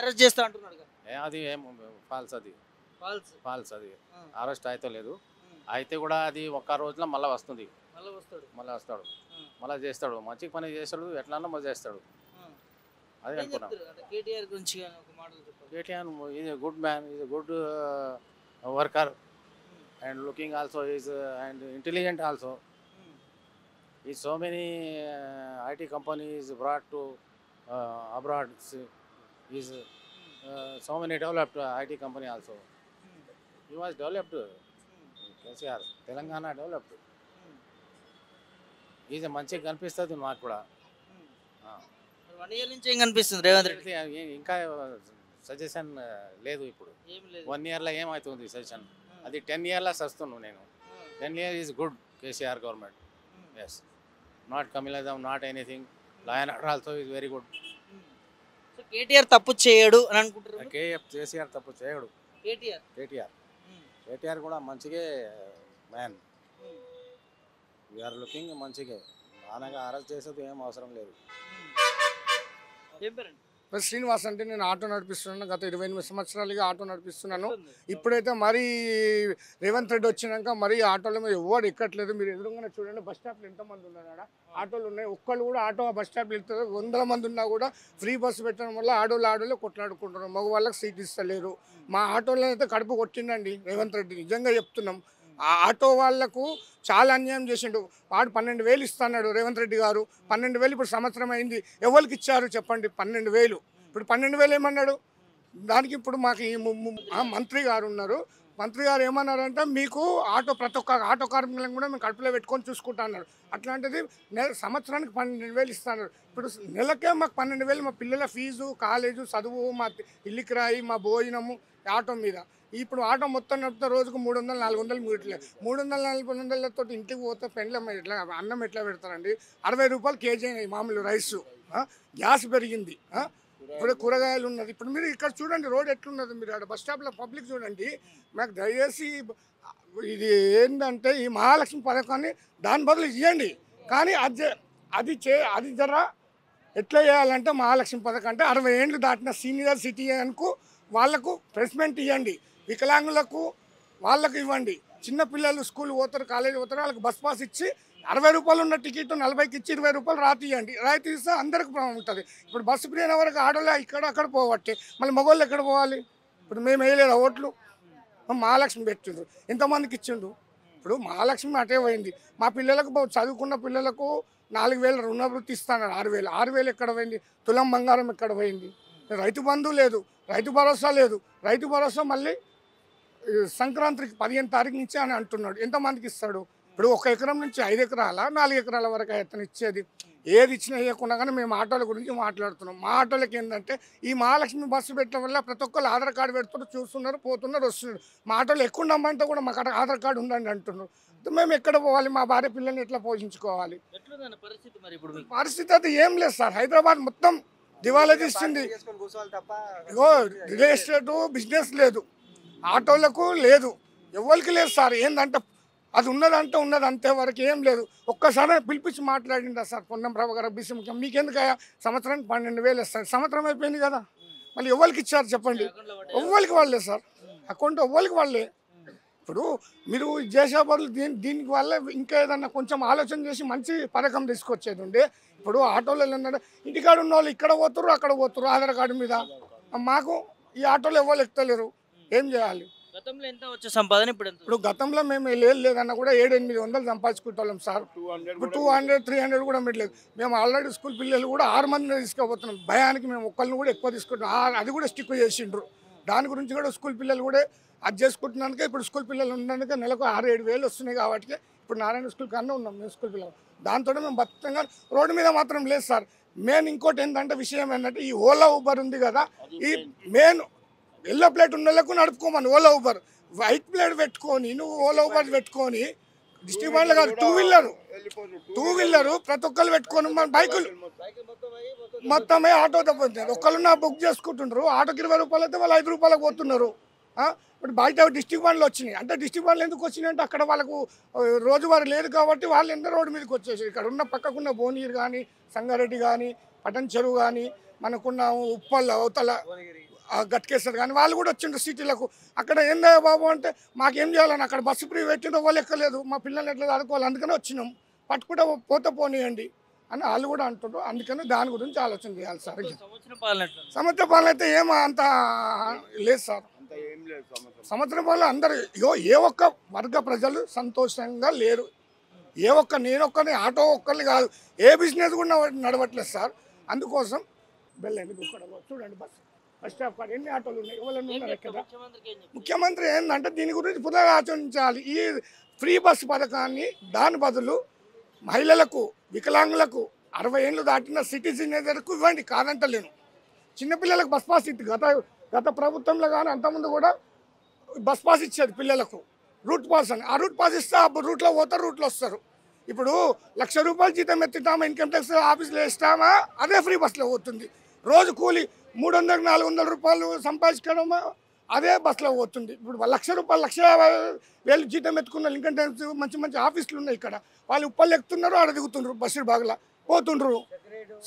అరెస్ట్ చేస్తా అంటున్నాడు కదా, అది ఏం ఫాల్స్, అది ఫాల్స్. ఫాల్స్. అది అరెస్ట్ అయితే లేదు, అయితే కూడా అది ఒక్క రోజులో మళ్ళీ వస్తుంది, మళ్ళీ వస్తాడు, మళ్ళీ చేస్తాడు, మంచిగా పని చేస్తాడు, ఎట్లన్నా మళ్ళీ చేస్తాడు. అది అనుకున్నాం. కేటీఆర్ గురించి ఒక మాటలు చెప్పండి. KTR is a good man, is a good worker and looking also is and intelligent also. Is so many IT companies brought to abroad. Is so many developed IT company also. He was developed. KCR, Telangana developed. Is మంచిగా కనిపిస్తుంది మాకు కూడా. 1 year నుంచి ఏం కనిపిస్తుంది రేవంత్ రెడ్డి? ఇంకా suggestion లేదు ఇప్పుడు. 1 ఇయర్లో ఏమవుతుంది సజెషన్? అది 10 ఇయర్లో వస్తున్నాను నేను. 10 years is good KCR government. Yes, not communism, not anything. Law and order also is very good. So KTR తప్పు చేయడు అని అనుకుంటారు? కేసీఆర్ తప్పు చేయడు. కేటీఆర్ కూడా మంచిగా మ్యాన్. వీఆర్ లుకింగ్ మంచిగా. నాన్నగా అరెస్ట్ చేసేది ఏం అవసరం లేదు. శ్రీనివాస్ అంటే నేను ఆటో నడిపిస్తున్నాను. గత 28 సంవత్సరాలుగా ఆటో నడిపిస్తున్నాను. ఇప్పుడైతే మరీ రేవంత్ రెడ్డి వచ్చినాక మరీ ఆటోల మీద ఎవరు ఎక్కట్లేదు. మీరు ఎదురుగానే చూడండి, బస్ స్టాప్లో ఎంతమంది ఉన్నారు. ఆడ ఆటోలు ఉన్నాయి. ఒక్కళ్ళు కూడా ఆటో బస్ స్టాప్లో వెళ్తారు. 100 మంది ఉన్నా కూడా ఫ్రీ బస్సు పెట్టడం వల్ల ఆటోలు కొట్లాడుకుంటున్నారు. మగవాళ్ళకి సీట్ ఇస్తలేరు. మా ఆటోలో అయితే కడుపు కొట్టిండండి రేవంత్ రెడ్డి, నిజంగా చెప్తున్నాం. ఆ ఆటో వాళ్లకు చాలా అన్యాయం చేసిండు. వాడు 12,000 ఇస్తున్నాడు రేవంత్ రెడ్డి గారు. 12,000 ఇప్పుడు సంవత్సరం అయింది. ఎవరికి ఇచ్చారు చెప్పండి? 12,000. ఇప్పుడు 12,000 ఏమన్నాడు దానికి? ఇప్పుడు మాకు ఈ మంత్రి గారు ఉన్నారు. మంత్రి గారు ఏమన్నారంటే, మీకు ప్రతి ఒక్క ఆటో కార్మికులను కూడా మేము కడుపులో పెట్టుకొని చూసుకుంటా అన్నారు. అట్లాంటిది సంవత్సరానికి 12,000 ఇస్తున్నారు. ఇప్పుడు నెలకే మాకు 12,000 మా పిల్లల ఫీజు, కాలేజు, చదువు, మా ఇల్లు కిరాయి, మా భోజనము ఆటో మీద. ఇప్పుడు ఆటో మొత్తం నడిపితే రోజుకు 300-400 మిగట్లేదు. 300-400 ఇంటికి పోతే పెండ్లం ఎట్లా, అన్నం ఎట్లా పెడతారండి? 60 రూపాయలు కేజీ అయినాయి మామూలు రైసు. గ్యాస్ పెరిగింది. ఇప్పుడు కూరగాయలు ఉన్నది. ఇప్పుడు మీరు ఇక్కడ చూడండి రోడ్ ఎట్లున్నది. మీరు అక్కడ బస్ స్టాప్లో పబ్లిక్ చూడండి. మాకు దయచేసి ఇది ఏంటంటే ఈ మహాలక్ష్మి పథకాన్ని దాని బదులు ఇవ్వండి. కానీ అది జర ఎట్లా చేయాలంటే, మహాలక్ష్మి పథకం అంటే 60 ఏళ్ళు దాటిన సీనియర్ సిటిజన్కు వాళ్ళకు ప్రెస్మెంట్ ఇవ్వండి. వికలాంగులకు వాళ్ళకు ఇవ్వండి. చిన్నపిల్లలు స్కూల్ పోతారు, కాలేజీ పోతారు, వాళ్ళకి బస్ పాస్ ఇచ్చి 60 రూపాయలు ఉన్న టికెట్ 40కి ఇచ్చి 20 రూపాయలు రాతి ఇవ్వండి. రాయితీ ఇస్తే అందరికి ఉంటుంది. ఇప్పుడు బస్సు ఫ్రీ అయిన వరకు ఆడోళ్ళు అక్కడ పోవట్టే, మళ్ళీ మగవాళ్ళు ఎక్కడ పోవాలి? ఇప్పుడు మేము వేయలేదు ఓట్లు. మహాలక్ష్మి పెట్టిండ్రు, ఎంతమందికి ఇచ్చిండు? ఇప్పుడు మహాలక్ష్మి అటే పోయింది. మా పిల్లలకు చదువుకున్న పిల్లలకు 4,000 రుణవృత్తి ఇస్తాను. 6,000. 6,000 ఎక్కడ పోయింది? తులం బంగారం ఎక్కడ పోయింది? రైతు బంధు లేదు, రైతు భరోసా లేదు. రైతు భరోసా మళ్ళీ సంక్రాంతికి 15 తారీఖు నుంచి అని అంటున్నాడు. ఎంతమందికి ఇస్తాడు? ఇప్పుడు 1 ఎకరం నుంచి 5 ఎకరాల 4 ఎకరాల వరకు అతను ఇచ్చేది. ఏది ఇచ్చినా ఇవ్వకుండా కానీ మేము ఆటోల గురించి మాట్లాడుతున్నాం. మా ఆటోలకి ఏంటంటే, ఈ మహాలక్ష్మి బస్సు పెట్టడం వల్ల ప్రతి ఒక్కరు ఆధార్ కార్డు పెడుతున్నారు, చూస్తున్నారు, పోతున్నారు, వస్తున్నారు. మా ఆటోలు ఎక్కువ ఉండమంటే కూడా మాకు ఆధార్ కార్డు ఉండండి అంటున్నారు. మేము ఎక్కడ పోవాలి? మా భార్య పిల్లల్ని ఎట్లా పోషించుకోవాలి? పరిస్థితి అయితే ఏం లేదు సార్. హైదరాబాద్ మొత్తం దివాలా తీస్తుంది. ఇగో రియల్ ఎస్టేట్ బిజినెస్ లేదు, ఆటోలకు లేదు, ఎవరికి లేదు సార్. ఏంటంటే అది ఉన్నదంటే ఉన్నది, అంతే వరకు ఏం లేదు. ఒక్కసారి పిలిపించి మాట్లాడిందా సార్ పొన్నం ప్రభు గారు బీసీ ముఖ్యం? మీకెందుకయ్యా సంవత్సరానికి 12,000 ఇస్తారు? సంవత్సరం అయిపోయింది కదా, మళ్ళీ ఎవరికి ఇచ్చారు చెప్పండి? ఎవ్వరికి వాళ్ళే సార్, అకౌంట్ ఎవ్వరికి వాళ్ళే. ఇప్పుడు మీరు చేసే బదులు దీనికి వల్ల ఇంకా ఏదన్నా కొంచెం ఆలోచన చేసి మంచి పథకం తీసుకొచ్చేది ఉండే. ఇప్పుడు ఆటోలో ఏంటంటే, ఇంటికాడ ఉన్న వాళ్ళు ఇక్కడ పోతున్నారు, అక్కడ పోతున్నారు ఆధార్ కార్డు మీద. మాకు ఈ ఆటోలో ఎవరు ఎక్కలేరు, ఏం చేయాలి? గతంలో ఎంత వచ్చే సంపాదన ఇప్పుడు గతంలో మేము లేదన్నా కూడా 700-800 సంపాదించుకుంటాం సార్. ఇప్పుడు 200-300 కూడా పెట్టలేదు. మేము ఆల్రెడీ స్కూల్ పిల్లలు కూడా 6 మందిని తీసుకుపోతున్నాం. భయానికి మేము ఒక్కరిని కూడా ఎక్కువ తీసుకుంటాం. అది కూడా స్టిక్ చేసిండ్రు. దాని గురించి కూడా స్కూల్ పిల్లలు కూడా అది చేసుకుంటున్నాక, ఇప్పుడు స్కూల్ పిల్లలు ఉన్నందుకే నెలకు 6-7 వేలు వస్తున్నాయి. కాబట్టి ఇప్పుడు నారాయణ స్కూల్ కన్నా ఉన్నాం మేము స్కూల్ పిల్లలు. దాంతో మేము బతుకంగా రోడ్డు మీద మాత్రం లేదు సార్. మెయిన్ ఇంకోటి ఏంటంటే విషయం ఏంటంటే, ఈ ఓలా ఊబర్ ఉంది కదా, ఈ మెయిన్ ఎల్లో ప్లేట్ ఉన్న వాళ్ళకు నడుపుకోమని ఓలా ఊబర్. వైట్ ప్లేట్ పెట్టుకొని నువ్వు ఓలా ఊబర్ పెట్టుకొని డిస్ట్రిక్ట్ బండ్లు కాదు, టూ వీలరు ప్రతి ఒక్కరు పెట్టుకొని మన బైకులు మొత్తమే ఆటో తప్పుతున్నారు. ఒక్కరున్నా బుక్ చేసుకుంటున్నారు. ఆటోకి 20 రూపాయలు అయితే వాళ్ళు 5 రూపాయలకు పోతున్నారు. ఇప్పుడు బయట డిస్ట్రిక్ట్ బండ్లు వచ్చినాయి. అంటే డిస్ట్రిక్ట్ బండ్లు ఎందుకు వచ్చినాయి అంటే, అక్కడ వాళ్ళకు రోజువారీ లేదు కాబట్టి వాళ్ళు ఎంత రోడ్డు మీదకి వచ్చేసి, ఇక్కడ ఉన్న పక్కకున్న భువనగిరి కానీ, సంగారెడ్డి కానీ, పటన్ చెరువు కానీ, మనకున్న ఉప్పల్ అవతల గట్కేస్తారు కానీ వాళ్ళు కూడా వచ్చిండ్రు సిటీలకు. అక్కడ ఏందా బాబు అంటే, మాకేం చేయాలని అక్కడ బస్సు ఫ్రీ పెట్టిండ్రో వాళ్ళు ఎక్కలేదు, మా పిల్లల్ని ఎట్లా చదువుకోవాలి, అందుకనే వచ్చినాం, పట్టుకుంటే పోతే పోనీయండి అని వాళ్ళు కూడా అంటుండ్రు. అందుకని దాని గురించి ఆలోచన చేయాలి సార్. సంవత్సర పాలన అయితే ఏమో అంత లేదు సార్. సంవత్సరం పాలన అందరూ ఏ ఒక్క వర్గ ప్రజలు సంతోషంగా లేరు. నేనొక్కరిని ఆటో ఒక్కరిని కాదు, ఏ బిజినెస్ కూడా నడవట్లేదు సార్. అందుకోసం వెళ్ళండి ఇక్కడ చూడండి, బస్ స్టాప్ కాడ ఎన్ని ఆటోలు ఉన్నాయి, ఎవరైనా ఉన్నారు ఇక్కడ. ముఖ్యమంత్రి ఏంటంటే దీని గురించి పునరాలోచించాలి. ఈ ఫ్రీ బస్ పథకాన్ని దాని బదులు మహిళలకు, వికలాంగులకు, 60 ఏళ్ళు దాటిన సిటిజన్కు ఇవ్వండి, కాదంటలేను. చిన్నపిల్లలకు బస్ పాస్ ఇచ్చి గత ప్రభుత్వంలో కానీ అంతకుముందు కూడా బస్ పాస్ ఇచ్చేది పిల్లలకు, రూట్ పాస్ అని. ఆ రూట్ పాస్ ఇస్తే ఆ రూట్లో పోతారు, రూట్లో వస్తారు. ఇప్పుడు ₹1,00,000 జీతం ఎత్తిటామా, ఇన్కమ్ ట్యాక్స్ ఆఫీస్లో వేస్తామా, అదే ఫ్రీ బస్లో పోతుంది. రోజు కూలి 300-400 రూపాయలు సంపాదించడమా, అదే బస్సులో పోతుంది. ఇప్పుడు ₹1,00,000 1,50,000 జీతం ఎత్తుకున్న ఇన్కమ్ ట్యాక్స్ మంచి మంచి ఆఫీసులు ఉన్నాయి ఇక్కడ. వాళ్ళు ఉప్పలు ఎక్కుతున్నారు, ఆడ దిగుతుండ్రు, బస్సు బాగులా పోతుండ్రు.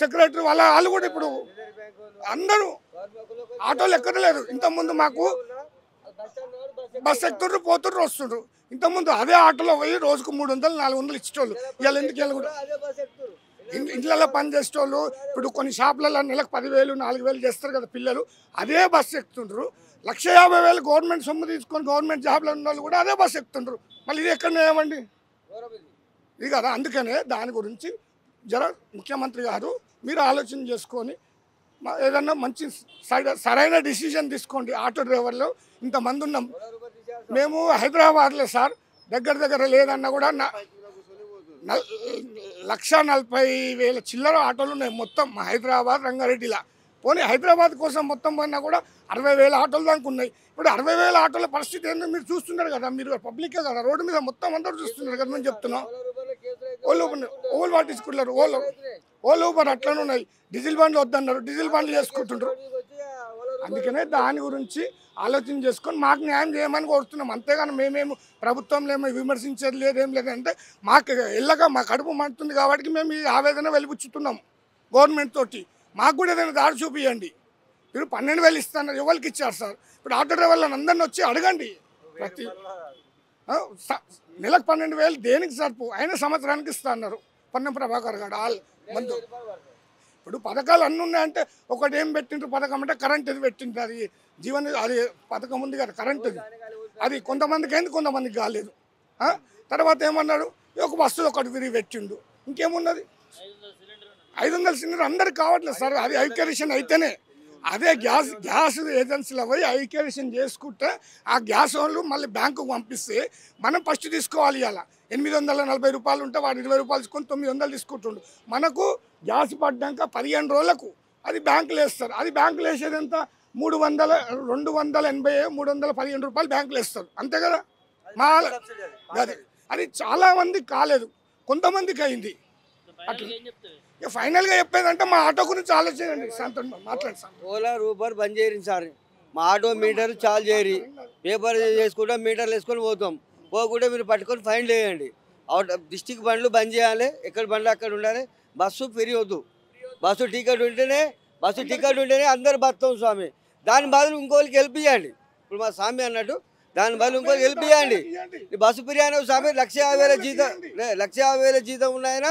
సెక్రటరీ వాళ్ళు కూడా ఇప్పుడు అందరూ ఆటోలు ఎక్కడలేదు. ఇంతకుముందు మాకు బస్సు ఎక్కుతుండ్రు, పోతుండ్రు, వస్తుండ్రు. ఇంతకుముందు అదే ఆటోలో పోయి రోజుకు 300-400 ఇచ్చేటోళ్ళు. ఇవాళ ఎందుకు వెళ్ళి కూడా ఇంట్లో పని చేసేటోళ్ళు ఇప్పుడు కొన్ని షాపులలో నెలకు 10,000 4,000 చేస్తారు కదా పిల్లలు, అదే బస్సు ఎక్కుతుండ్రు. 1,50,000 గవర్నమెంట్ సొమ్ము తీసుకొని గవర్నమెంట్ జాబ్లో ఉన్న వాళ్ళు కూడా అదే బస్సు ఎక్కుతుండ్రు. మళ్ళీ ఇది ఎక్కడ ఏమండి ఇది కదా. అందుకనే దాని గురించి ముఖ్యమంత్రి గారు మీరు ఆలోచన చేసుకొని ఏదన్నా మంచి సరైన డిసిజన్ తీసుకోండి. ఆటో డ్రైవర్లు ఇంతమంది ఉన్నాం మేము హైదరాబాద్లో సార్, దగ్గర లేదన్నా కూడా 1,40,000 చిల్లర ఆటోలు ఉన్నాయి మొత్తం మా హైదరాబాద్ రంగారెడ్డిలో. పోనీ హైదరాబాద్ కోసం మొత్తం పోయినా కూడా 60,000 ఆటోలు దానికి ఉన్నాయి. ఇప్పుడు 60,000 ఆటోల పరిస్థితి ఏంటో మీరు చూస్తున్నారు కదా, మీరు పబ్లికే కదా, రోడ్డు మీద మొత్తం అందరూ చూస్తున్నారు కదా. మేము చెప్తున్నాం ఓల్ పట్టించుకుంటారు, ఓల్ ఊబర్ అట్లనే ఉన్నాయి. డీజిల్ బండ్లు వద్దన్నారు, డీజిల్ బండ్లు చేసుకుంటుండ్రు. అందుకనే దాని గురించి ఆలోచన చేసుకొని మాకు న్యాయం చేయమని కోరుతున్నాం. అంతేగాని మేమేమో ప్రభుత్వంలో ఏమో విమర్శించేది లేదేం లేదంటే మాకు ఎల్లగా మా కడుపు మండుతుంది కాబట్టి మేము ఈ ఆవేదన వెలిపుచ్చుతున్నాం గవర్నమెంట్ తోటి. మాకు కూడా ఏదైనా దారి చూపించండి. మీరు 12,000 ఇస్తున్నారు, ఎవరికి ఇచ్చారు సార్? ఇప్పుడు ఆటో డ్రైవర్లను అందరిని వచ్చి అడగండి. ప్రతి నెలకు 12,000 దేనికి సరిపో, అయినా సంవత్సరానికి ఇస్తా అన్నారు పొన్నం ప్రభాకర్ గారు మందు. ఇప్పుడు పథకాలు అన్నీ ఉన్నాయంటే ఒకటి ఏం పెట్టిండ్రు పథకం అంటే కరెంట్ ఇది పెట్టిండ్రు, అది అది పథకం ఉంది కదా కరెంటుది, అది కొంతమందికి అయింది కొంతమందికి కాలేదు. తర్వాత ఏమన్నాడు, ఒక బస్సులో ఒకటి తిరిగి పెట్టిండు. ఇంకేమున్నది 500 సిలిండర్ అందరికి కావట్లేదు సార్. అది ఐక్యరేషన్ అయితేనే, అదే గ్యాస్ ఏజెన్సీలో పోయి ఐక్యరేషన్ చేసుకుంటే ఆ గ్యాస్ వాళ్ళు మళ్ళీ బ్యాంకుకు పంపిస్తే మనం ఫస్ట్ తీసుకోవాలి. ఇలా 840 రూపాయలు ఉంటే వాడు 20 రూపాయలు తీసుకొని 900 తీసుకుంటుండు. మనకు గ్యాస్ పడ్డాక 15 రోజులకు అది బ్యాంకులు వేస్తారు. అది బ్యాంకులు వేసేది ఎంత, 315 రూపాయలు బ్యాంకులు వేస్తారు, అంతే కదా. అది చాలా మందికి కాలేదు, కొంతమందికి అయింది. అట్లా ఫైనల్గా చెప్పేదంటే మా ఆటో గురించి ఆలోచించండి. మాట్లాడు సార్. ఓలా ఊబర్ బంద్ చేయరు సార్. మా ఆటో మీటర్ చాలు చేయరు. పేపర్ చేసుకుంటాం, మీటర్లు వేసుకొని పోతాం. పోకుండా మీరు పట్టుకొని ఫైన్ వేయండి. అవుట్ డిస్టిక్ బండ్లు బంద్ చేయాలి, ఎక్కడ బండ్లు అక్కడ ఉండాలి. బస్సు ఫ్రీ వద్దు, బస్సు టికెట్ ఉంటేనే అందరు బతాం స్వామి. దాని బదులు ఇంకోళ్ళకి హెల్ప్ చేయండి. ఇప్పుడు మా స్వామి అన్నట్టు దాని బదులు ఇంకోళ్ళకి హెల్ప్ చేయండి. బస్సు ఫ్రీ అయినా స్వామి 1,50,000 జీతం ఉన్నాయన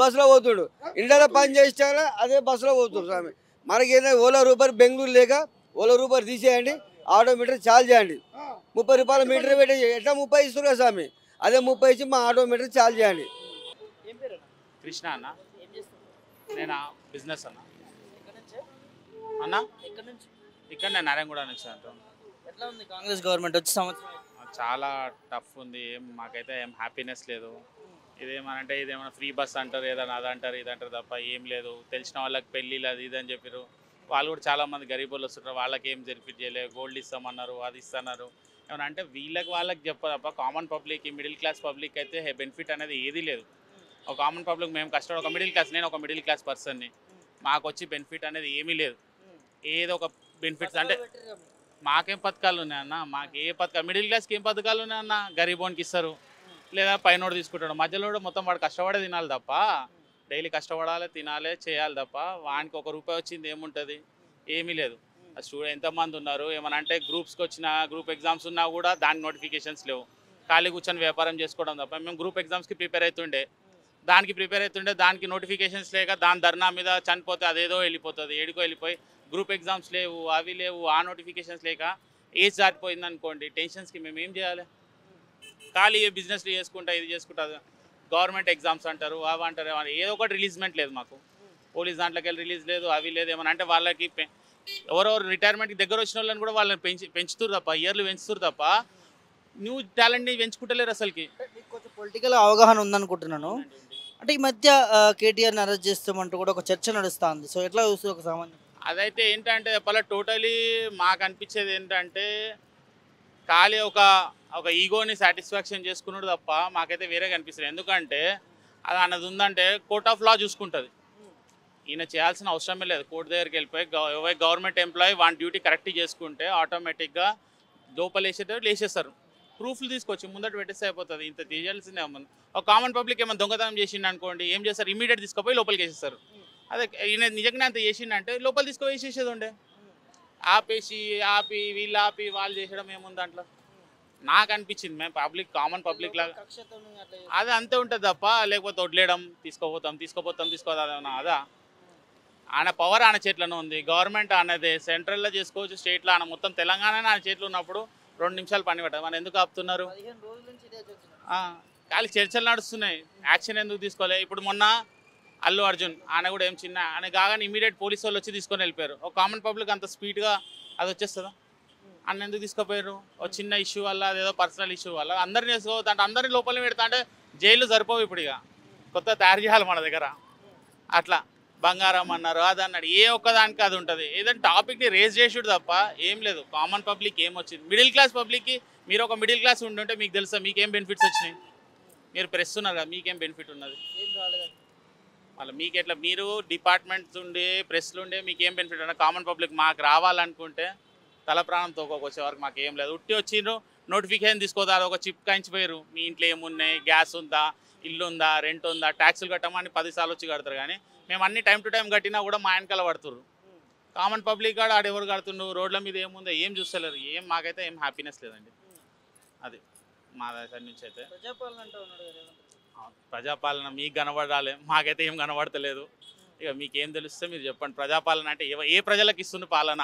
బస్సులో పోతుడు. ఇండియాలో పని చేసినా అదే బస్సులో పోతుడు స్వామి. మనకేదో ఓలా రూపర్ బెంగళూరు లేక ఓలా రూపర్ తీసేయండి, ఆటో మీటర్ చార్జ్ చేయండి. 30 రూపాయల మీటర్ పెట్టి ఎట్లా 30 ఇస్తున్నారు స్వామి, అదే 30 ఇచ్చి మా ఆటో మీటర్ చార్జ్ చేయండి. కృష్ణ అన్న, నేను బిజినెస్ అన్న. ఇక్కడ నేను నారాయణగూడ నుంచి అంటాను. ఎట్లా ఉంది కాంగ్రెస్ గవర్నమెంట్ వచ్చి సంవత్సరం? చాలా టఫ్ ఉంది, మాకైతే ఏం హ్యాపీనెస్ లేదు. ఇదేమనంటే ఇదేమన్నా ఫ్రీ బస్ అంటారు, ఏదైనా అదంటారు ఇదంటారు తప్ప ఏం లేదు. తెలిసిన వాళ్ళకి పెళ్ళిళ్ళు అది ఇది అని చెప్పారు. వాళ్ళు కూడా చాలామంది గరీబులు వస్తుంటారు, వాళ్ళకి ఏం బెనిఫిట్ చేయలేదు. గోల్డ్ ఇస్తామన్నారు, అది ఇస్తున్నారు. ఏమన్నా అంటే వాళ్ళకి చెప్ప తప్ప common public, middle class public అయితే బెనిఫిట్ అనేది ఏదీ లేదు. ఒక కామన్ పబ్లిక్ మేము కష్టపడి ఒక మిడిల్ క్లాస్, నేను ఒక మిడిల్ క్లాస్ పర్సన్ని, మాకు వచ్చి బెనిఫిట్ అనేది ఏమీ లేదు. ఏదో ఒక బెనిఫిట్స్ అంటే మాకేం పథకాలు ఉన్నాయన్న, మాకు ఏ పథకాలు, మిడిల్ క్లాస్కి ఏం పథకాలు ఉన్నాయన్న? గరీబోనికి ఇస్తారు, లేదా పైనోడు తీసుకుంటాడు, మధ్యలో మొత్తం వాడు కష్టపడే తినాలి తప్ప, డైలీ కష్టపడాలి, తినాలి, చేయాలి తప్ప వానికి ₹1 వచ్చింది ఏముంటుంది? ఏమీ లేదు. స్టూడెంట్ ఎంతమంది ఉన్నారు, ఏమన్నా అంటే గ్రూప్స్కి వచ్చిన గ్రూప్ ఎగ్జామ్స్ ఉన్నా కూడా దానికి నోటిఫికేషన్స్ లేవు. ఖాళీ కూర్చొని వ్యాపారం చేసుకోవడం తప్ప. మేము గ్రూప్ ఎగ్జామ్స్కి ప్రిపేర్ అవుతుండే, దానికి నోటిఫికేషన్స్ లేక దాని ధర్నా మీద చనిపోతే అదేదో వెళ్ళిపోతుంది, ఏడుకో వెళ్ళిపోయి గ్రూప్ ఎగ్జామ్స్ లేవు, అవి లేవు, ఆ నోటిఫికేషన్స్ లేక ఏజ్ దాటిపోయింది అనుకోండి, టెన్షన్స్కి మేము ఏం చేయాలి? ఖాళీ బిజినెస్లు చేసుకుంటా ఇది చేసుకుంటా గవర్నమెంట్ ఎగ్జామ్స్ అంటారు, అవి అంటారు, ఏదో ఒకటి రిలీజ్మెంట్ లేదు మాకు. పోలీస్ దాంట్లోకి వెళ్ళి రిలీజ్ లేదు, అవి లేదు. ఏమన్నా అంటే వాళ్ళకి ఎవరెవరు రిటైర్మెంట్కి దగ్గర వచ్చిన వాళ్ళని కూడా వాళ్ళని పెంచుతారు తప్ప, ఇయర్లు పెంచుతారు తప్ప న్యూ టాలెంట్ని పెంచుకుంటలేరు అసలుకి. మీకు కొంచెం పొలిటికల్ అవగాహన ఉందనుకుంటున్నాను. అంటే ఈ మధ్య కేటీఆర్ని అరెస్ట్ చేస్తామంటూ కూడా ఒక చర్చ నడుస్తుంది. సో ఎట్లా చూస్తుంది ఒక సామాన్య? అదైతే ఏంటంటే చెప్పాల టోటలీ మాకు అనిపించేది ఏంటంటే ఖాళీ ఒక ఈగోని సాటిస్ఫాక్షన్ చేసుకున్నాడు తప్ప మాకైతే వేరే కనిపిస్తుంది. ఎందుకంటే అది అన్నది ఉందంటే కోర్ట్ ఆఫ్ లా చూసుకుంటుంది. ఈయన చేయాల్సిన అవసరమే లేదు. కోర్టు దగ్గరికి వెళ్ళిపోయి గవర్నమెంట్ ఎంప్లాయీ వాని డ్యూటీ కరెక్ట్ చేసుకుంటే ఆటోమేటిక్గా లోపలేసేటప్పుడు వేసేస్తారు. ప్రూఫ్లు తీసుకొచ్చి ముందట పెట్టేస్తే అయిపోతుంది. ఇంత తీయాల్సిందే ఏమన్నా. ఒక కామన్ పబ్లిక్ ఏమైనా దొంగతనం చేసిండు అనుకోండి, ఏం చేస్తారు, ఇమీడియట్ తీసుకుపోయి లోపలికి వేసేస్తారు. అదే ఈయన నిజంగానే అంత చేసిండంటే లోపల తీసుకుపోయి వేసేసేది ఉండే. ఆపి వీళ్ళు ఆపి వాళ్ళు చేసడం ఏముంది దాంట్లో నాకు అనిపించింది. మేము కామన్ పబ్లిక్ లాగా అది అంతే ఉంటుంది తప్ప లేకపోతే వదిలేయడం, తీసుకోపోతాం అదా. ఆయన పవర్ ఆయన చేతిలోనే ఉంది. గవర్నమెంట్ అనేది సెంట్రల్లో చేసుకోవచ్చు, స్టేట్లో ఆయన మొత్తం తెలంగాణ ఆయన చేతిలో ఉన్నప్పుడు 2 నిమిషాలు పని పెట్టదు. మనం ఎందుకు ఆపుతున్నారు? ఖాళీ చర్చలు నడుస్తున్నాయి, యాక్షన్ ఎందుకు తీసుకోవాలి? ఇప్పుడు మొన్న అల్లు అర్జున్ ఆయన కూడా ఏం చిన్న ఆయన కాగానే ఇమీడియట్ పోలీసు వాళ్ళు వచ్చి తీసుకొని వెళ్ళిపోయారు. ఒక కామన్ పబ్లిక్ అంత స్పీడ్గా అది వచ్చేస్తుందా? అన్న ఎందుకు తీసుకుపోయారు? ఒక చిన్న ఇష్యూ వల్ల, అదేదో పర్సనల్ ఇష్యూ వల్ల అందరినీ వేసుకోవద్దు అంటే అందరినీ లోపల పెడతా అంటే జైలు సరిపోవు. ఇప్పుడు ఇక కొత్త తయారు చేయాలి మన దగ్గర. అట్లా బంగారం అన్నారు, అది అన్నాడు, ఏ ఒక్కదానికి అది ఉంటుంది. ఏదైనా టాపిక్ని రేజ్ చేసుడు తప్ప ఏం లేదు. కామన్ పబ్లిక్ ఏమొచ్చింది? మిడిల్ క్లాస్ పబ్లిక్కి మీరు ఒక మిడిల్ క్లాస్ ఉంటుంటే మీకు తెలుసా మీకేం బెనిఫిట్స్ వచ్చినాయి? మీరు ప్రెస్ ఉన్నారు కదా, మీకేం బెనిఫిట్ ఉన్నది? మళ్ళీ మీకు ఎట్లా? మీరు డిపార్ట్మెంట్స్ ఉండే ప్రెస్లు ఉండే మీకేం బెనిఫిట్ ఉన్నా? కామన్ పబ్లిక్ మాకు రావాలనుకుంటే తల ప్రాణం తోకొచ్చే వరకు మాకు ఏం లేదు. ఉట్టి వచ్చిండ్రు, నోటిఫికేషన్ తీసుకోదా, ఒక చిప్ కాయించిపోయారు. మీ ఇంట్లో ఏమున్నాయి, గ్యాస్ ఉందా, ఇల్లు ఉందా, రెంట్ ఉందా, ట్యాక్సులు కట్టమని 10 సార్లు వచ్చి కడతారు. కానీ మేము అన్ని టైం టు టైం కట్టినా కూడా మా వెనకాల పడుతున్నారు. కామన్ పబ్లిక్ కాడ ఆడెవరు కడుతుండ్రు, రోడ్ల మీద ఏముందో ఏం చూస్తలేరు. మాకైతే ఏం హ్యాపీనెస్ లేదండి. అది మా దగ్గర నుంచి అయితే. ప్రజాపాలన మీకు కనబడాలి, మాకైతే ఏం కనబడతలేదు. ఇక మీకేం తెలిస్తే మీరు చెప్పండి. ప్రజాపాలన అంటే ఏ ప్రజలకు ఇస్తుంది పాలన?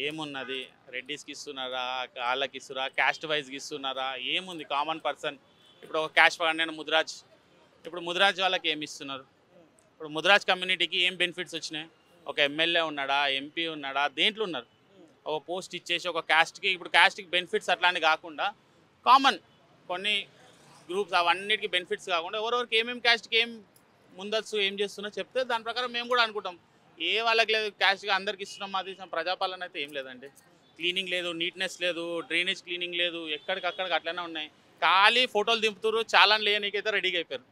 ఏమున్నది? రెడ్డిస్కి ఇస్తున్నారా, వాళ్ళకి ఇస్తున్నారా, క్యాస్ట్ వైజ్కి ఇస్తున్నారా, ఏముంది? కామన్ పర్సన్ ఇప్పుడు ఒక క్యాస్ట్ నేను ముదిరాజ్, ఇప్పుడు ముదిరాజ్ వాళ్ళకి ఏమి ఇస్తున్నారు? ఇప్పుడు ముదిరాజ్ కమ్యూనిటీకి ఏం బెనిఫిట్స్ వచ్చినాయి? ఒక ఎమ్మెల్యే ఉన్నాడా, ఎంపీ ఉన్నాడా, దేంట్లో ఉన్నారు? ఒక పోస్ట్ ఇచ్చేసి ఒక క్యాస్ట్కి, ఇప్పుడు క్యాస్ట్కి బెనిఫిట్స్ అట్లాంటివి కాకుండా కామన్ కొన్ని గ్రూప్స్ అవన్నిటికీ బెనిఫిట్స్ కాకుండా ఎవరెవరికి ఏమేమి క్యాస్ట్కి ఏం ముందస్తు ఏం చేస్తున్నా చెప్తే దాని ప్రకారం మేము కూడా అనుకుంటాం. ఏ వాళ్ళకి లేదు క్యాస్ట్గా అందరికి ఇస్తున్నాం. అది ప్రజాపాలన అయితే ఏం లేదండి. క్లీనింగ్ లేదు, నీట్నెస్ లేదు, డ్రైనేజ్ క్లీనింగ్ లేదు, ఎక్కడికక్కడికి అట్లనే ఉన్నాయి. ఖాళీ ఫోటోలు దింపుతారు, చాలాన్ లేనికైతే రెడీగా అయిపోయారు.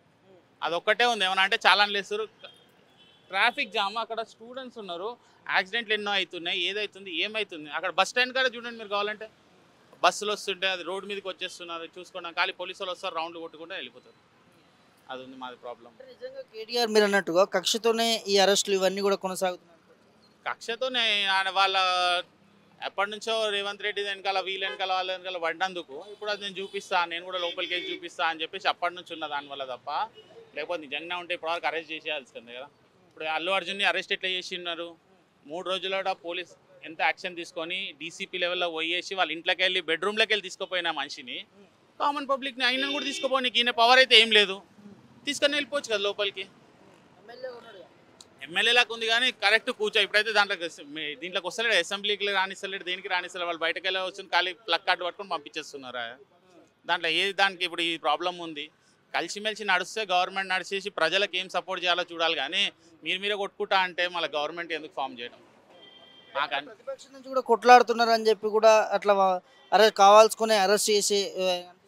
అదొక్కటే ఉంది. ఏమన్నా అంటే చాలాన్ లేస్తారు. ట్రాఫిక్ జామ్, అక్కడ స్టూడెంట్స్ ఉన్నారు, యాక్సిడెంట్లు ఎన్నో అవుతున్నాయి. ఏదవుతుంది, ఏమవుతుంది? అక్కడ బస్ స్టాండ్ కాడ చూడండి మీరు కావాలంటే, బస్సులు వస్తుంటే అది రోడ్డు మీదకి వచ్చేస్తున్నారు, చూసుకోవడం. ఖాళీ పోలీసు వాళ్ళు వస్తారు, రౌండ్లు కొట్టుకుంటే వెళ్ళిపోతారు. అది ఉంది మాది ప్రాబ్లం. నిజంగా కేటీఆర్ మీరు అన్నట్టుగా కక్షతోనే ఈ అరెస్టులు ఇవన్నీ కూడా కొనసాగుతున్నాయి. కక్షతోనే వాళ్ళ ఎప్పటి నుంచో రేవంత్ రెడ్డి వెనకాల వీళ్ళ వెనకాల వాళ్ళ వెనకాల పడ్డందుకు ఇప్పుడు అది నేను చూపిస్తాను, నేను కూడా లోపలికి వెళ్ళి చూపిస్తా అని చెప్పేసి అప్పటి నుంచి ఉన్న దానివల్ల తప్ప లేకపోతే నిజంగా ఉంటే ఇప్పటివరకు అరెస్ట్ చేసేయాల్సింది కదా. ఇప్పుడు అల్లు అర్జున్ని అరెస్ట్ ఎట్లా చేసిన్నారు? 3 రోజుల్లో పోలీస్ ఎంత యాక్షన్ తీసుకొని డీసీపీ లెవెల్లో పోయేసి వాళ్ళ ఇంట్లోకి వెళ్ళి బెడ్రూమ్లోకి వెళ్ళి తీసుకుపోయిన మనిషిని కామన్ పబ్లిక్ని అయినా కూడా తీసుకోపోనికి ఈయన పవర్ అయితే ఏం లేదు, తీసుకొని వెళ్ళిపోవచ్చు కదా లోపలికి. ఎమ్మెల్యేలకు ఉంది కానీ కరెక్ట్ కూర్చో. ఇప్పుడైతే దీంట్లోకి వస్తలేడు, అసెంబ్లీకి రానిస్తలేడు, దేనికి రానిస్తలేడు. వాళ్ళు బయటకు వెళ్ళి వచ్చి ఖాళీ ప్లగ్ కార్డు పట్టుకొని పంపించేస్తున్నారు. దాంట్లో దానికి ఇప్పుడు ఈ ప్రాబ్లం ఉంది. కలిసిమెలిసి నడిస్తే గవర్నమెంట్ నడిచేసి ప్రజలకు ఏం సపోర్ట్ చేయాలో చూడాలి. కానీ మీరే కొట్టుకుంటా అంటే మళ్ళీ గవర్నమెంట్ ఎందుకు ఫామ్ చేయడం? ప్రతిపక్షం నుంచి కూడా కొట్లాడుతున్నారు అని చెప్పి కూడా అట్లా కావాల్సుకుని అరెస్ట్ చేసి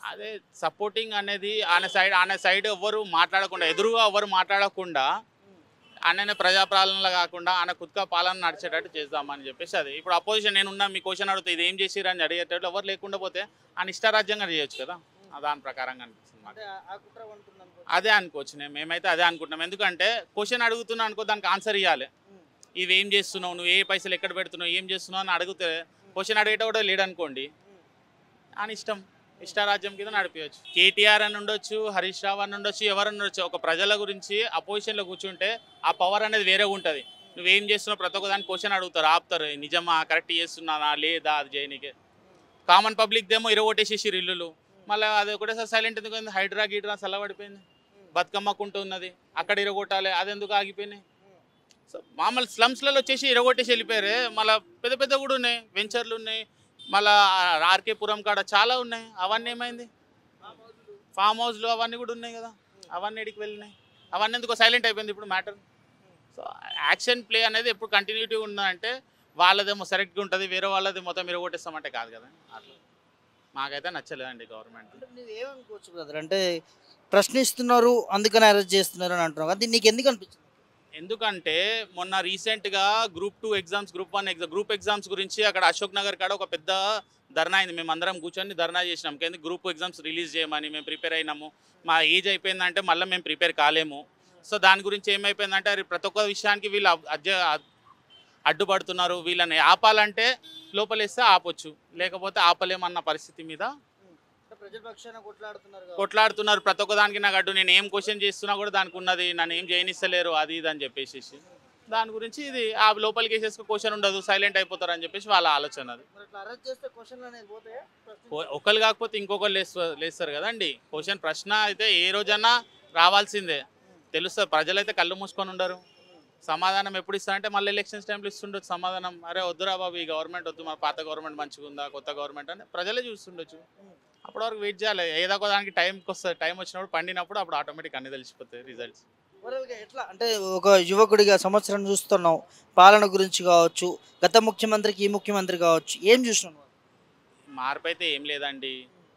అదే సపోర్టింగ్ అనేది ఆయన సైడ్ ఎవ్వరు మాట్లాడకుండా, ఎదురుగా ఎవ్వరు మాట్లాడకుండా ఆయననే ప్రజాపాలనలో కాకుండా ఆయన కుత్కా పాలన నడిచేటట్టు చేద్దామని చెప్పేసి అది. ఇప్పుడు అపోజిషన్ నేనున్నా మీ క్వశ్చన్ అడిగితే ఇది ఏం చేసిరు అని అడిగేటట్టు ఎవరు లేకుండా పోతే ఆయన ఇష్టారాజ్యంగా చేయొచ్చు కదా. దాని ప్రకారంగా అనిపిస్తుంది మాకు. అదే అనుకోవచ్చు. మేమైతే అదే అనుకుంటున్నాం. ఎందుకంటే క్వశ్చన్ అడుగుతున్నా అనుకో, దానికి ఆన్సర్ ఇవ్వాలి. ఇవేం చేస్తున్నావు, నువ్వు ఏ పైసలు ఎక్కడ పెడుతున్నావు, ఏం చేస్తున్నావు అని అడిగితే క్వశ్చన్ అడిగేట కూడా లేడనుకోండి, అని ఇష్టారాజ్యం కింద నడిపించవచ్చు. కేటీఆర్ అని ఉండొచ్చు, హరీష్ రావు అని ఉండొచ్చు, ఎవరు ఉండొచ్చు. ఒక ప్రజల గురించి అపోజిషన్లో కూర్చుంటే ఆ పవర్ అనేది వేరే ఉంటుంది. నువ్వేం చేస్తున్నావు ప్రతి ఒక్క దానికి క్వశ్చన్ అడుగుతారు, ఆపుతారు. నిజమా, కరెక్ట్ చేస్తున్నానా లేదా అది చేయనికే. కామన్ పబ్లిక్ దేమో ఇరగొట్టేసేసి ఇల్లులు, మళ్ళీ అది ఒకటేసారి సైలెంట్ ఎందుకు అయింది? హైడ్రా గీడ్రా చల్లబడిపోయింది, బతుకమ్మకుంటూ ఉన్నది, అక్కడ ఇరగొట్టాలి, అది ఎందుకు ఆగిపోయినాయి? సో మామూలు స్లమ్స్లలో వచ్చేసి ఇరగొట్టేసి వెళ్ళిపోయారు. మళ్ళీ పెద్ద పెద్ద కూడా ఉన్నాయి, వెంచర్లు ఉన్నాయి, మళ్ళీ ఆర్కే పురం కాడ చాలా ఉన్నాయి. అవన్నీ ఏమైంది? ఫామ్ హౌస్లు అవన్నీ కూడా ఉన్నాయి కదా, అవన్నీ ఎడికి వెళ్ళినాయి. అవన్నీ ఎందుకు సైలెంట్ అయిపోయింది ఇప్పుడు మ్యాటర్? సో యాక్షన్ ప్లే అనేది ఎప్పుడు కంటిన్యూటీ ఉందంటే వాళ్ళదేమో సరిగ్గా ఉంటుంది, వేరే వాళ్ళది మొత్తం ఇరగొట్టేస్తామంటే కాదు కదా. అట్లా మాకైతే నచ్చలేదండి గవర్నమెంట్. అంటే నువ్వు ఏమనుకోవచ్చు బ్రదర్, అంటే ప్రశ్నిస్తున్నారు అందుకని అరెస్ట్ చేస్తున్నారు అని అంటున్నావు కదా, నీకు ఎందుకు అనిపించింది? ఎందుకంటే మొన్న రీసెంట్గా group 2 exams, group 1 exam, group exams గురించి అక్కడ అశోక్ నగర్ కాడ ఒక పెద్ద ధర్నా అయింది. మేము అందరం కూర్చొని ధర్నా చేసినాం, ఎందుకు గ్రూప్ ఎగ్జామ్స్ రిలీజ్ చేయమని. మేము ప్రిపేర్ అయినాము, మా ఏజ్ అయిపోయిందంటే మళ్ళీ మేము ప్రిపేర్ కాలేము. సో దాని గురించి ఏమైపోయిందంటే అది ప్రతి ఒక్క విషయానికి వీళ్ళు అడ్డుపడుతున్నారు. వీళ్ళని ఆపాలంటే లోపలేస్తే ఆపొచ్చు, లేకపోతే ఆపలేమన్న పరిస్థితి మీద ప్రజాపక్షాన కొట్లాడుతున్నారు. ప్రతి ఒక్క దానికి నాకు అడ్డు, నేను ఏం క్వశ్చన్ చేస్తున్నా కూడా దానికి ఉన్నది, నన్ను ఏం చేయనిస్తలేరు, అది ఇది అని చెప్పేసి దాని గురించి ఇది ఆ లోపలికి వేసేసుకు క్వశ్చన్ ఉండదు, సైలెంట్ అయిపోతారు అని చెప్పేసి వాళ్ళ ఆలోచన. అది ఒకరు కాకపోతే ఇంకొకరు లేస్తారు కదండి. క్వశ్చన్ ప్రశ్న అయితే ఏ రోజన్నా రావాల్సిందే, తెలుస్తుంది. ప్రజలైతే కళ్ళు మూసుకొని ఉండరు. సమాధానం ఎప్పుడు ఇస్తారంటే మళ్ళీ ఎలక్షన్స్ టైంలో ఇస్తుండొచ్చు సమాధానం. అరే వద్దురా బాబు ఈ గవర్నమెంట్ వద్దు, మా పాత గవర్నమెంట్ మంచిగా ఉందా, కొత్త గవర్నమెంట్ అని ప్రజలే చూస్తుండొచ్చు. అప్పటి వరకు వెయిట్ చేయాలి. ఏదో ఒక దానికి టైంకి వస్తుంది, టైం వచ్చినప్పుడు పండినప్పుడు అప్పుడు ఆటోమేటిక్ అన్ని తెలిసిపోతాయి రిజల్ట్స్. ఎట్లా అంటే ఒక యువకుడిగా సంవత్సరం చూస్తున్నావు, పాలన గురించి కావచ్చు, గత ముఖ్యమంత్రికి ఈ ముఖ్యమంత్రి కావచ్చు, ఏం చూసినావు? మార్పు అయితే ఏం లేదండి,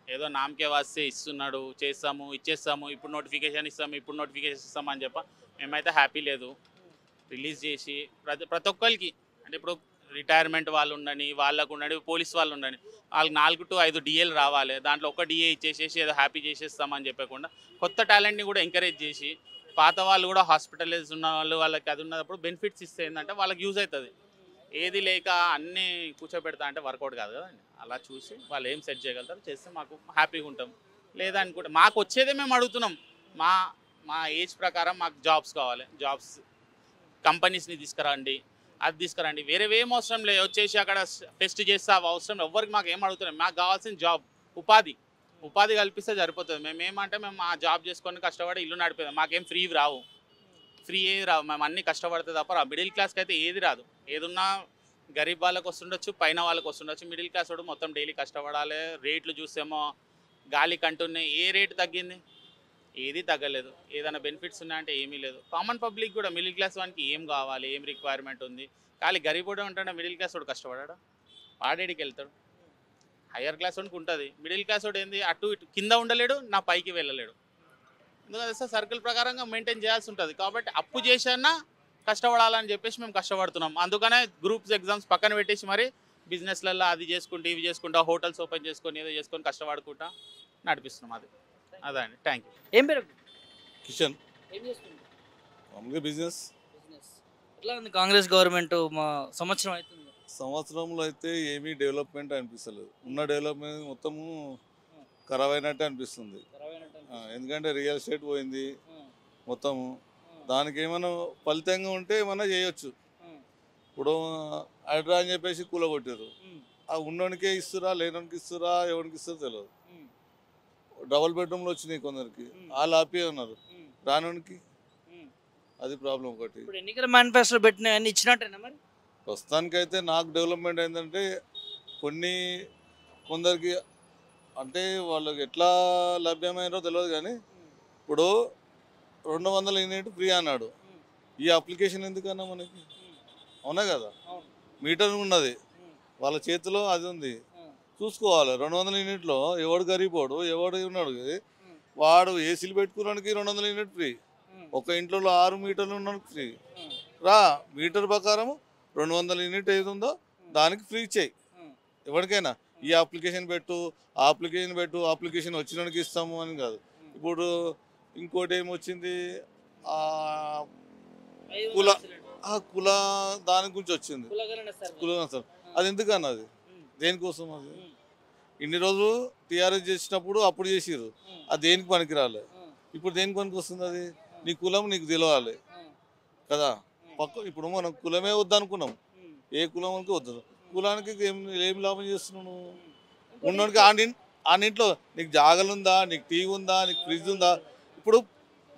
ఏదో నామకే వాస్తే ఇస్తున్నాడు, చేస్తాము, ఇచ్చేస్తాము, ఇప్పుడు నోటిఫికేషన్ ఇస్తాము, ఇప్పుడు నోటిఫికేషన్ ఇస్తాము అని చెప్ప మేమైతే హ్యాపీ లేదు. రిలీజ్ చేసి ప్రతి ఒక్కరికి, అంటే ఇప్పుడు రిటైర్మెంట్ వాళ్ళు ఉండని, వాళ్ళకు ఉండని, పోలీస్ వాళ్ళు ఉండని, వాళ్ళకి 4 to 5 డిఏలు రావాలి. దాంట్లో ఒక డిఏ ఇచ్చేసేసి ఏదో హ్యాపీ చేసేస్తామని చెప్పకుండా కొత్త టాలెంట్ని కూడా ఎంకరేజ్ చేసి, పాత వాళ్ళు కూడా హాస్పిటలైజ్ ఉన్న వాళ్ళు వాళ్ళకి అది ఉన్నప్పుడు బెనిఫిట్స్ ఇస్తే ఏంటంటే వాళ్ళకి యూజ్ అవుతుంది. ఏది లేక అన్నీ కూర్చోబెడతా అంటే వర్కౌట్ కాదు కదండి. అలా చూసి వాళ్ళు ఏం సెట్ చేయగలుగుతారు చేస్తే మాకు హ్యాపీగా ఉంటాం. లేదా అనుకుంటే మాకు వచ్చేదే మేము అడుగుతున్నాం, మా ఏజ్ ప్రకారం మాకు జాబ్స్ కావాలి, జాబ్స్ కంపెనీస్ని తీసుకురండి, అది తీసుకురండి, వేరే ఏం అవసరం లేదు. వచ్చేసి అక్కడ టెస్ట్ చేస్తే అవి అవసరం ఎవరికి. మాకు ఏం అడుగుతున్నాం, మాకు కావాల్సిన జాబ్, ఉపాధి కల్పిస్తే సరిపోతుంది. మేము ఆ జాబ్ చేసుకొని కష్టపడి ఇల్లు నడిపేదాం. మాకేం ఫ్రీ రావు, మేము అన్నీ కష్టపడితే తప్ప మిడిల్ క్లాస్కి అయితే ఏది రాదు. ఏదున్నా గరీబ్ వాళ్ళకి వస్తుండొచ్చు, పైన వాళ్ళకి వస్తుండొచ్చు. మిడిల్ క్లాస్ వాడు మొత్తం డైలీ కష్టపడాలి. రేట్లు చూసేమో గాలి కంటున్నాయి, ఏ రేటు తగ్గింది? ఏది తగ్గలేదు. ఏదైనా బెనిఫిట్స్ ఉన్నాయంటే ఏమీ లేదు. కామన్ పబ్లిక్ కూడా మిడిల్ క్లాస్ వానికి ఏం కావాలి, ఏం రిక్వైర్మెంట్ ఉంది, ఖాళీ గరీబ్ కూడా ఉంటాడు. మిడిల్ క్లాస్ వాడు కష్టపడాడా? వాడేడికి వెళ్తాడు. హయ్యర్ క్లాస్ వాడికి ఉంటుంది. మిడిల్ క్లాస్ వాడు ఏంది, అటు ఇటు కింద ఉండలేడు, నా పైకి వెళ్ళలేడు. ఎందుకంటే సార్ సర్కిల్ ప్రకారంగా మెయింటైన్ చేయాల్సి ఉంటుంది. కాబట్టి అప్పు చేసినా కష్టపడాలని చెప్పేసి మేము కష్టపడుతున్నాం. అందుకనే గ్రూప్స్ ఎగ్జామ్స్ పక్కన పెట్టేసి మరి బిజినెస్లలో అది చేసుకుంటూ ఇవి చేసుకుంటా, హోటల్స్ ఓపెన్ చేసుకొని ఏదో చేసుకొని కష్టపడుకుంటా నడిపిస్తున్నాం. అదే అండి. Thank you. ఏం పేరు? కిషన్. ఏం చేస్తుంది? మామూలుగా బిజినెస్. ఎట్లా ఉంది కాంగ్రెస్ గవర్నమెంట్? మా సంవత్సరం అవుతుంది. సంవత్సరంలో అయితే ఏమీ డెవలప్మెంట్ అనిపిస్తలేదు. ఉన్న డెవలప్మెంట్ మొత్తము ఖరాబ్ అయినట్టే అనిపిస్తుంది. ఎందుకంటే రియల్ ఎస్టేట్ పోయింది మొత్తము. దానికి ఏమైనా ఫలితంగా ఉంటే ఏమైనా చేయొచ్చు. ఇప్పుడు హైడ్రా అని చెప్పేసి కూలగొట్టారు. ఆ ఉన్నోనికే ఇస్తురా, లేనోనికి ఇస్తురా, ఎవరికి ఇస్తారో తెలియదు. డబుల్ బెడ్రూమ్లు వచ్చినాయి కొందరికి, వాళ్ళు హ్యాపీ ఉన్నారు, రానోనికి అది ప్రాబ్లం ఒకటి. ఇప్పుడు ఎన్నికల మేనిఫెస్టో పెట్టిన అన్ని ఇచ్చినట్టేనా మరి? ప్రస్తుతానికైతే నాకు డెవలప్మెంట్ ఏంటంటే కొందరికి అంటే వాళ్ళకి ఎట్లా లభ్యమైనో తెలియదు కానీ ఇప్పుడు 200 యూనిట్ ఫ్రీ అన్నాడు. ఈ అప్లికేషన్ ఎందుకన్నా మనకి? అవునా కదా, మీటర్ ఉన్నది వాళ్ళ చేతిలో, అది ఉంది, చూసుకోవాలి. 200 యూనిట్లో ఎవడు గరీబోడు ఎవడు ఉన్నాడు, వాడు ఏసీలు పెట్టుకున్నానికి 200 యూనిట్ ఫ్రీ, ఒక ఇంట్లో 6 మీటర్లు ఉన్నానికి ఫ్రీ. మీటర్ ప్రకారం 200 యూనిట్ ఏది ఉందో దానికి ఫ్రీ చేయి ఎవరికైనా. ఈ అప్లికేషన్ పెట్టు, ఆ అప్లికేషన్ పెట్టు, అప్లికేషన్ వచ్చినానికి ఇస్తాము అని కాదు. ఇప్పుడు ఇంకోటి ఏమొచ్చింది, కుల దాని గురించి వచ్చింది, సార్ అది ఎందుకన్నా, అది దేనికోసం? అది ఇన్ని రోజులు టీఆర్ఎస్ చేసినప్పుడు అప్పుడు చేసిరు, అది దేనికి పనికి రాలే. ఇప్పుడు దేనికి పనికి వస్తుంది? అది నీ కులం నీకు తెలియాలి కదా. ఇప్పుడు మనం కులమే వద్దనుకున్నాం, ఏ కులానికి వద్దు. కులానికి ఏం లాభం చేస్తున్నావు? ఉన్నోడికి ఆ ఇంట్లో నీకు జాగలుందా, నీకు టీవీ ఉందా, నీకు ఫ్రిడ్జ్ ఉందా? ఇప్పుడు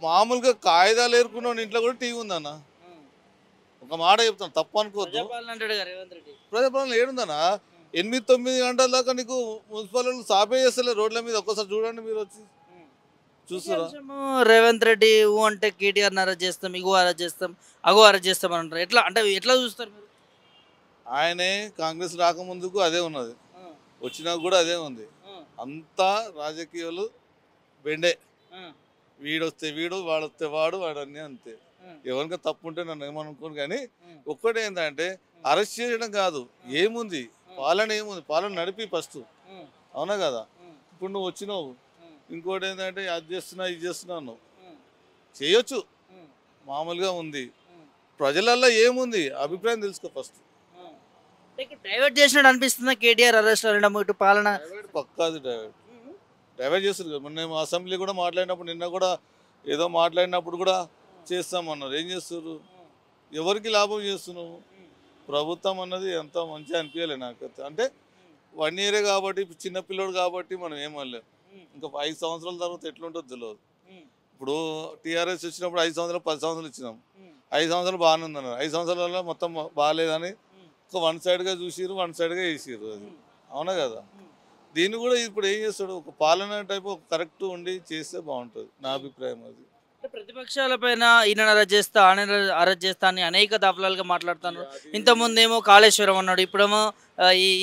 మామూలుగా కాగితాలు ఏరుకున్న ఇంట్లో కూడా టీవీ ఉందన్న. ఒక మాట చెప్తాను, తప్పు అనుకోవద్దు. ప్రజాపాలన ఏడుందన్నా? 8-9 గంటల దాకా నీకు మున్సిపల్ వాళ్ళు సాపే చేస్తలేరు రోడ్ల మీద. ఒక్కసారి చూడండి మీరు వచ్చి చూస్తారా? రేవంత్ రెడ్డి అంటే కేటీఆర్ని అరెస్ట్ చేస్తాం, ఇగో అరెస్ట్ చేస్తాం, అగో అరెస్ట్ చేస్తాం అని అంటారు. ఎట్లా అంటే ఎట్లా చూస్తారు మీరు? ఆయనే కాంగ్రెస్ రాకముందుకు అదే ఉన్నది, వచ్చినా కూడా అదే ఉంది. అంతా రాజకీయాలు బెండే. వీడొస్తే వీడు, వాడొస్తే వాడు, వాడన్నీ అంతే. ఎవరికైనా తప్పు ఉంటే నన్ను ఏమనుకోను. కానీ ఒక్కటే ఏంటంటే అరెస్ట్ చేయడం కాదు, ఏముంది పాలన, ఏముంది పాలన నడిపి ఫస్ట్. అవునా కదా? ఇప్పుడు నువ్వు వచ్చినావు, ఇంకోటి ఏంటంటే అది చేస్తున్నా ఇది చేస్తున్నావు, చేయొచ్చు, మామూలుగా ఉంది. ప్రజలల్లో ఏముంది అభిప్రాయం తెలుసుకో ఫస్ట్. డైవర్ట్ చేసినట్టు అనిపిస్తుందా కేటీఆర్ అరెస్ట్ అనడం? ఇటు పాలన పక్కాది డైవర్ట్ చేస్తారు కదా. మొన్న మేము అసెంబ్లీ కూడా మాట్లాడినప్పుడు, నిన్న కూడా ఏదో మాట్లాడినప్పుడు కూడా చేస్తామన్నారు. ఏం చేస్తారు? ఎవరికి లాభం చేస్తున్నావు? ప్రభుత్వం అన్నది ఎంత మంచిగా అనిపించలే నాకు. అంటే 1 ఇయరే కాబట్టి, చిన్నపిల్లడు కాబట్టి మనం ఏమనలేము. ఇంకా 5 సంవత్సరాల తర్వాత ఎట్లుంటుందో తెలియదు. ఇప్పుడు టీఆర్ఎస్ వచ్చినప్పుడు 5 సంవత్సరాలు 10 సంవత్సరాలు ఇచ్చినాం. 5 సంవత్సరాలు బాగానే ఉందన్నారు. 5 సంవత్సరాలలో మొత్తం బాగాలేదని ఒక 1 సైడ్గా చూసిరు, 1 సైడ్గా వేసిరు. అది అవునా కదా? దీన్ని కూడా ఇప్పుడు ఏం చేస్తాడు, ఒక పాలన టైప్ కరెక్ట్ ఉండి చేస్తే బాగుంటుంది, నా అభిప్రాయం. అది ప్రతిపక్షాల పైన ఈయన అరెస్ట్ చేస్తా, ఆయన అరెస్ట్ చేస్తా అని అనేక దఫలాలుగా మాట్లాడుతాను. ఇంతకుముందేమో కాళేశ్వరం అన్నాడు, ఇప్పుడేమో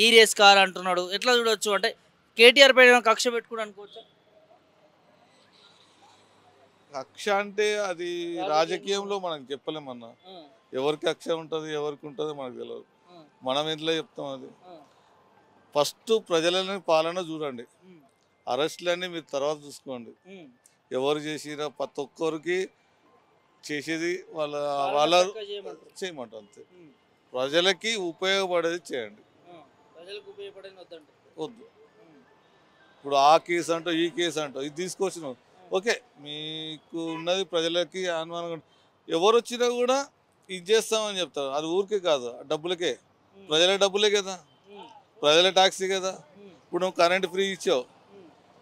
ఈ రేస్ కార్ అంటున్నాడు. ఎట్లా చూడొచ్చు? అంటే కేటీఆర్ పైన కక్ష పెట్టుకుని అనుకోవచ్చా? కక్ష అంటే అది రాజకీయంలో మనకు చెప్పలేమన్నా. ఎవరికి కక్ష ఉంటుంది, ఎవరికి ఉంటుందో మనకు తెలియదు. మనం ఎట్లా చెప్తాం? అది ఫస్ట్ ప్రజలని పాలన చూడండి, అరెస్టులన్నీ మీరు తర్వాత చూసుకోండి. ఎవరు చేసినా ప్రతి ఒక్కరికి చేసేది వాళ్ళ వాళ్ళ చేయమంటారు అంతే. ప్రజలకి ఉపయోగపడేది చేయండి, వద్దు. ఇప్పుడు ఆ కేసు అంటూ ఈ కేసు అంటూ ఇది తీసుకొచ్చినావు, ఓకే, మీకు ఉన్నది ప్రజలకి అనుమానం. ఎవరు వచ్చినా కూడా ఇది చేస్తామని చెప్తారు. అది ఊరికే కాదు, డబ్బులకే, ప్రజల డబ్బులే కదా, ప్రజల ట్యాక్సీ కదా. ఇప్పుడు నువ్వు కరెంట్ ఫ్రీ ఇచ్చావు,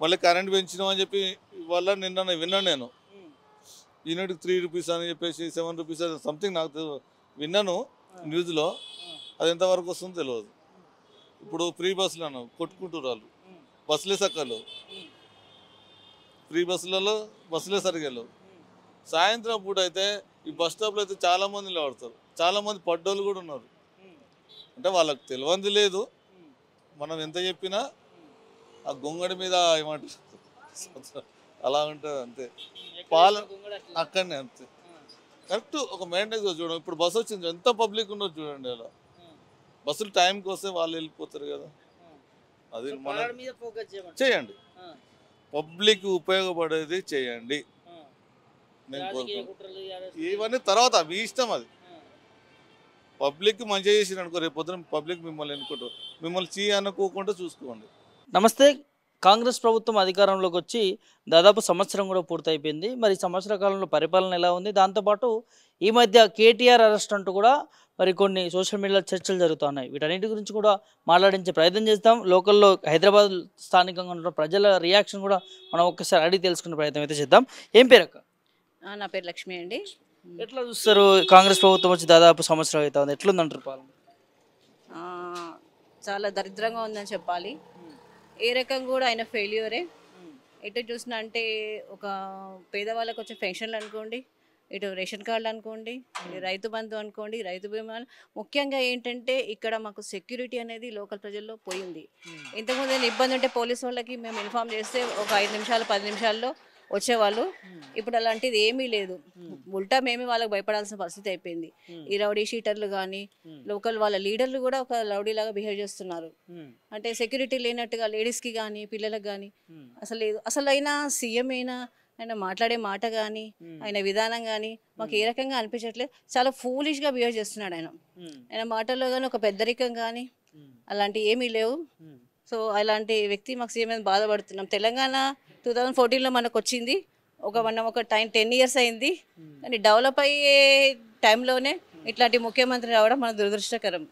మళ్ళీ కరెంట్ పెంచినావు అని చెప్పి వల్ల నిన్న విన్నాను నేను. యూనిట్కి 3 రూపీస్ అని చెప్పేసి 7 రూపీస్ సంథింగ్ నాకు విన్నాను న్యూస్లో. అది ఎంతవరకు వస్తుందో తెలియదు. ఇప్పుడు ఫ్రీ బస్సులు అన్నావు, కొట్టుకుంటారు వాళ్ళు. బస్సులే సక్కలు, ఫ్రీ బస్సులలో బస్సులే సరిగెళ్ళవు. సాయంత్రం పూట అయితే ఈ బస్ స్టాప్లో అయితే చాలామంది నిలబడతారు, చాలామంది పడ్డోళ్ళు కూడా ఉన్నారు. అంటే వాళ్ళకి తెలియంది లేదు, మనం ఎంత చెప్పినా ఆ గొంగడి మీద ఏమంటారు అలా ఉంటుంది అంతే. పాలన అక్కడనే అంతే కరెక్ట్. ఒక మెయింటెనెన్స్ చూడండి. ఇప్పుడు బస్సు వచ్చింది, ఎంత పబ్లిక్ ఉన్నది చూడండి. అలా బస్సులు టైంకి వస్తే వాళ్ళు వెళ్ళిపోతారు కదా. అది మనం చేయండి, పబ్లిక్ ఉపయోగపడేది చేయండి. నేను కోరుకుంటున్నాను. ఇవన్నీ తర్వాత మీ ఇష్టం. అది పబ్లిక్ మంచిగా చేసి అనుకో, రేపు పొద్దున పబ్లిక్ మిమ్మల్ని ఎన్నుకుంటారు. మిమ్మల్ని అనుకోకుండా చూసుకోండి. నమస్తే. కాంగ్రెస్ ప్రభుత్వం అధికారంలోకి వచ్చి దాదాపు సంవత్సరం కూడా పూర్తయిపోయింది. మరి సంవత్సర కాలంలో పరిపాలన ఎలా ఉంది? దాంతోపాటు ఈ మధ్య కేటీఆర్ అరెస్ట్ అంటూ కూడా మరి కొన్ని సోషల్ మీడియాలో చర్చలు జరుగుతున్నాయి. వీటన్నిటి గురించి కూడా మాట్లాడించే ప్రయత్నం చేస్తాం. లోకల్లో హైదరాబాద్ స్థానికంగా ఉన్న ప్రజల రియాక్షన్ కూడా మనం ఒక్కసారి అడిగి తెలుసుకునే ప్రయత్నం అయితే చేద్దాం. ఏం పేరు అక్క? నా పేరు లక్ష్మి అండి. ఎట్లా చూస్తారు కాంగ్రెస్ ప్రభుత్వం వచ్చి దాదాపు సంవత్సరం అవుతుంది, ఎట్లుందంటారు పాలన? చాలా దరిద్రంగా ఉందని చెప్పాలి. ఏ రకం కూడా ఆయన ఫెయిల్యూరే. ఎటు చూసినా అంటే ఒక పేదవాళ్ళకి వచ్చే పెన్షన్లు అనుకోండి, ఇటు రేషన్ కార్డులు అనుకోండి, రైతు బంధు అనుకోండి, రైతు బీమా. ముఖ్యంగా ఏంటంటే ఇక్కడ మాకు సెక్యూరిటీ అనేది లోకల్ ప్రజల్లో పోయింది. ఇంతకుముందు ఏదైనా ఇబ్బంది ఉంటే పోలీసు వాళ్ళకి మేము ఇన్ఫామ్ చేస్తే ఒక 5 నిమిషాలు 10 నిమిషాల్లో వచ్చేవాళ్ళు. ఇప్పుడు అలాంటిది ఏమీ లేదు. ఉల్టా మేమే వాళ్ళకి భయపడాల్సిన పరిస్థితి అయిపోయింది. ఈ రౌడీ షీటర్లు కానీ లోకల్ వాళ్ళ లీడర్లు కూడా ఒక రౌడీ లాగా బిహేవ్ చేస్తున్నారు. అంటే సెక్యూరిటీ లేనట్టుగా లేడీస్కి కానీ పిల్లలకు కానీ అసలు లేదు. అసలు అయినా సీఎం అయినా ఆయన మాట్లాడే మాట కానీ ఆయన విధానం కానీ మాకు ఏ రకంగా అనిపించట్లేదు. చాలా ఫూలిష్గా బిహేవ్ చేస్తున్నాడు ఆయన. ఆయన మాటల్లో కానీ ఒక పెద్దరికం కానీ అలాంటివి ఏమీ లేవు. సో అలాంటి వ్యక్తి మాకు సీఎం అని బాధపడుతున్నాం. తెలంగాణ 2014లో మనకు వచ్చింది, ఒక 10 years అయింది. కానీ డెవలప్ అయ్యే టైంలోనే ఇట్లాంటి ముఖ్యమంత్రి రావడం మన దురదృష్టకరం.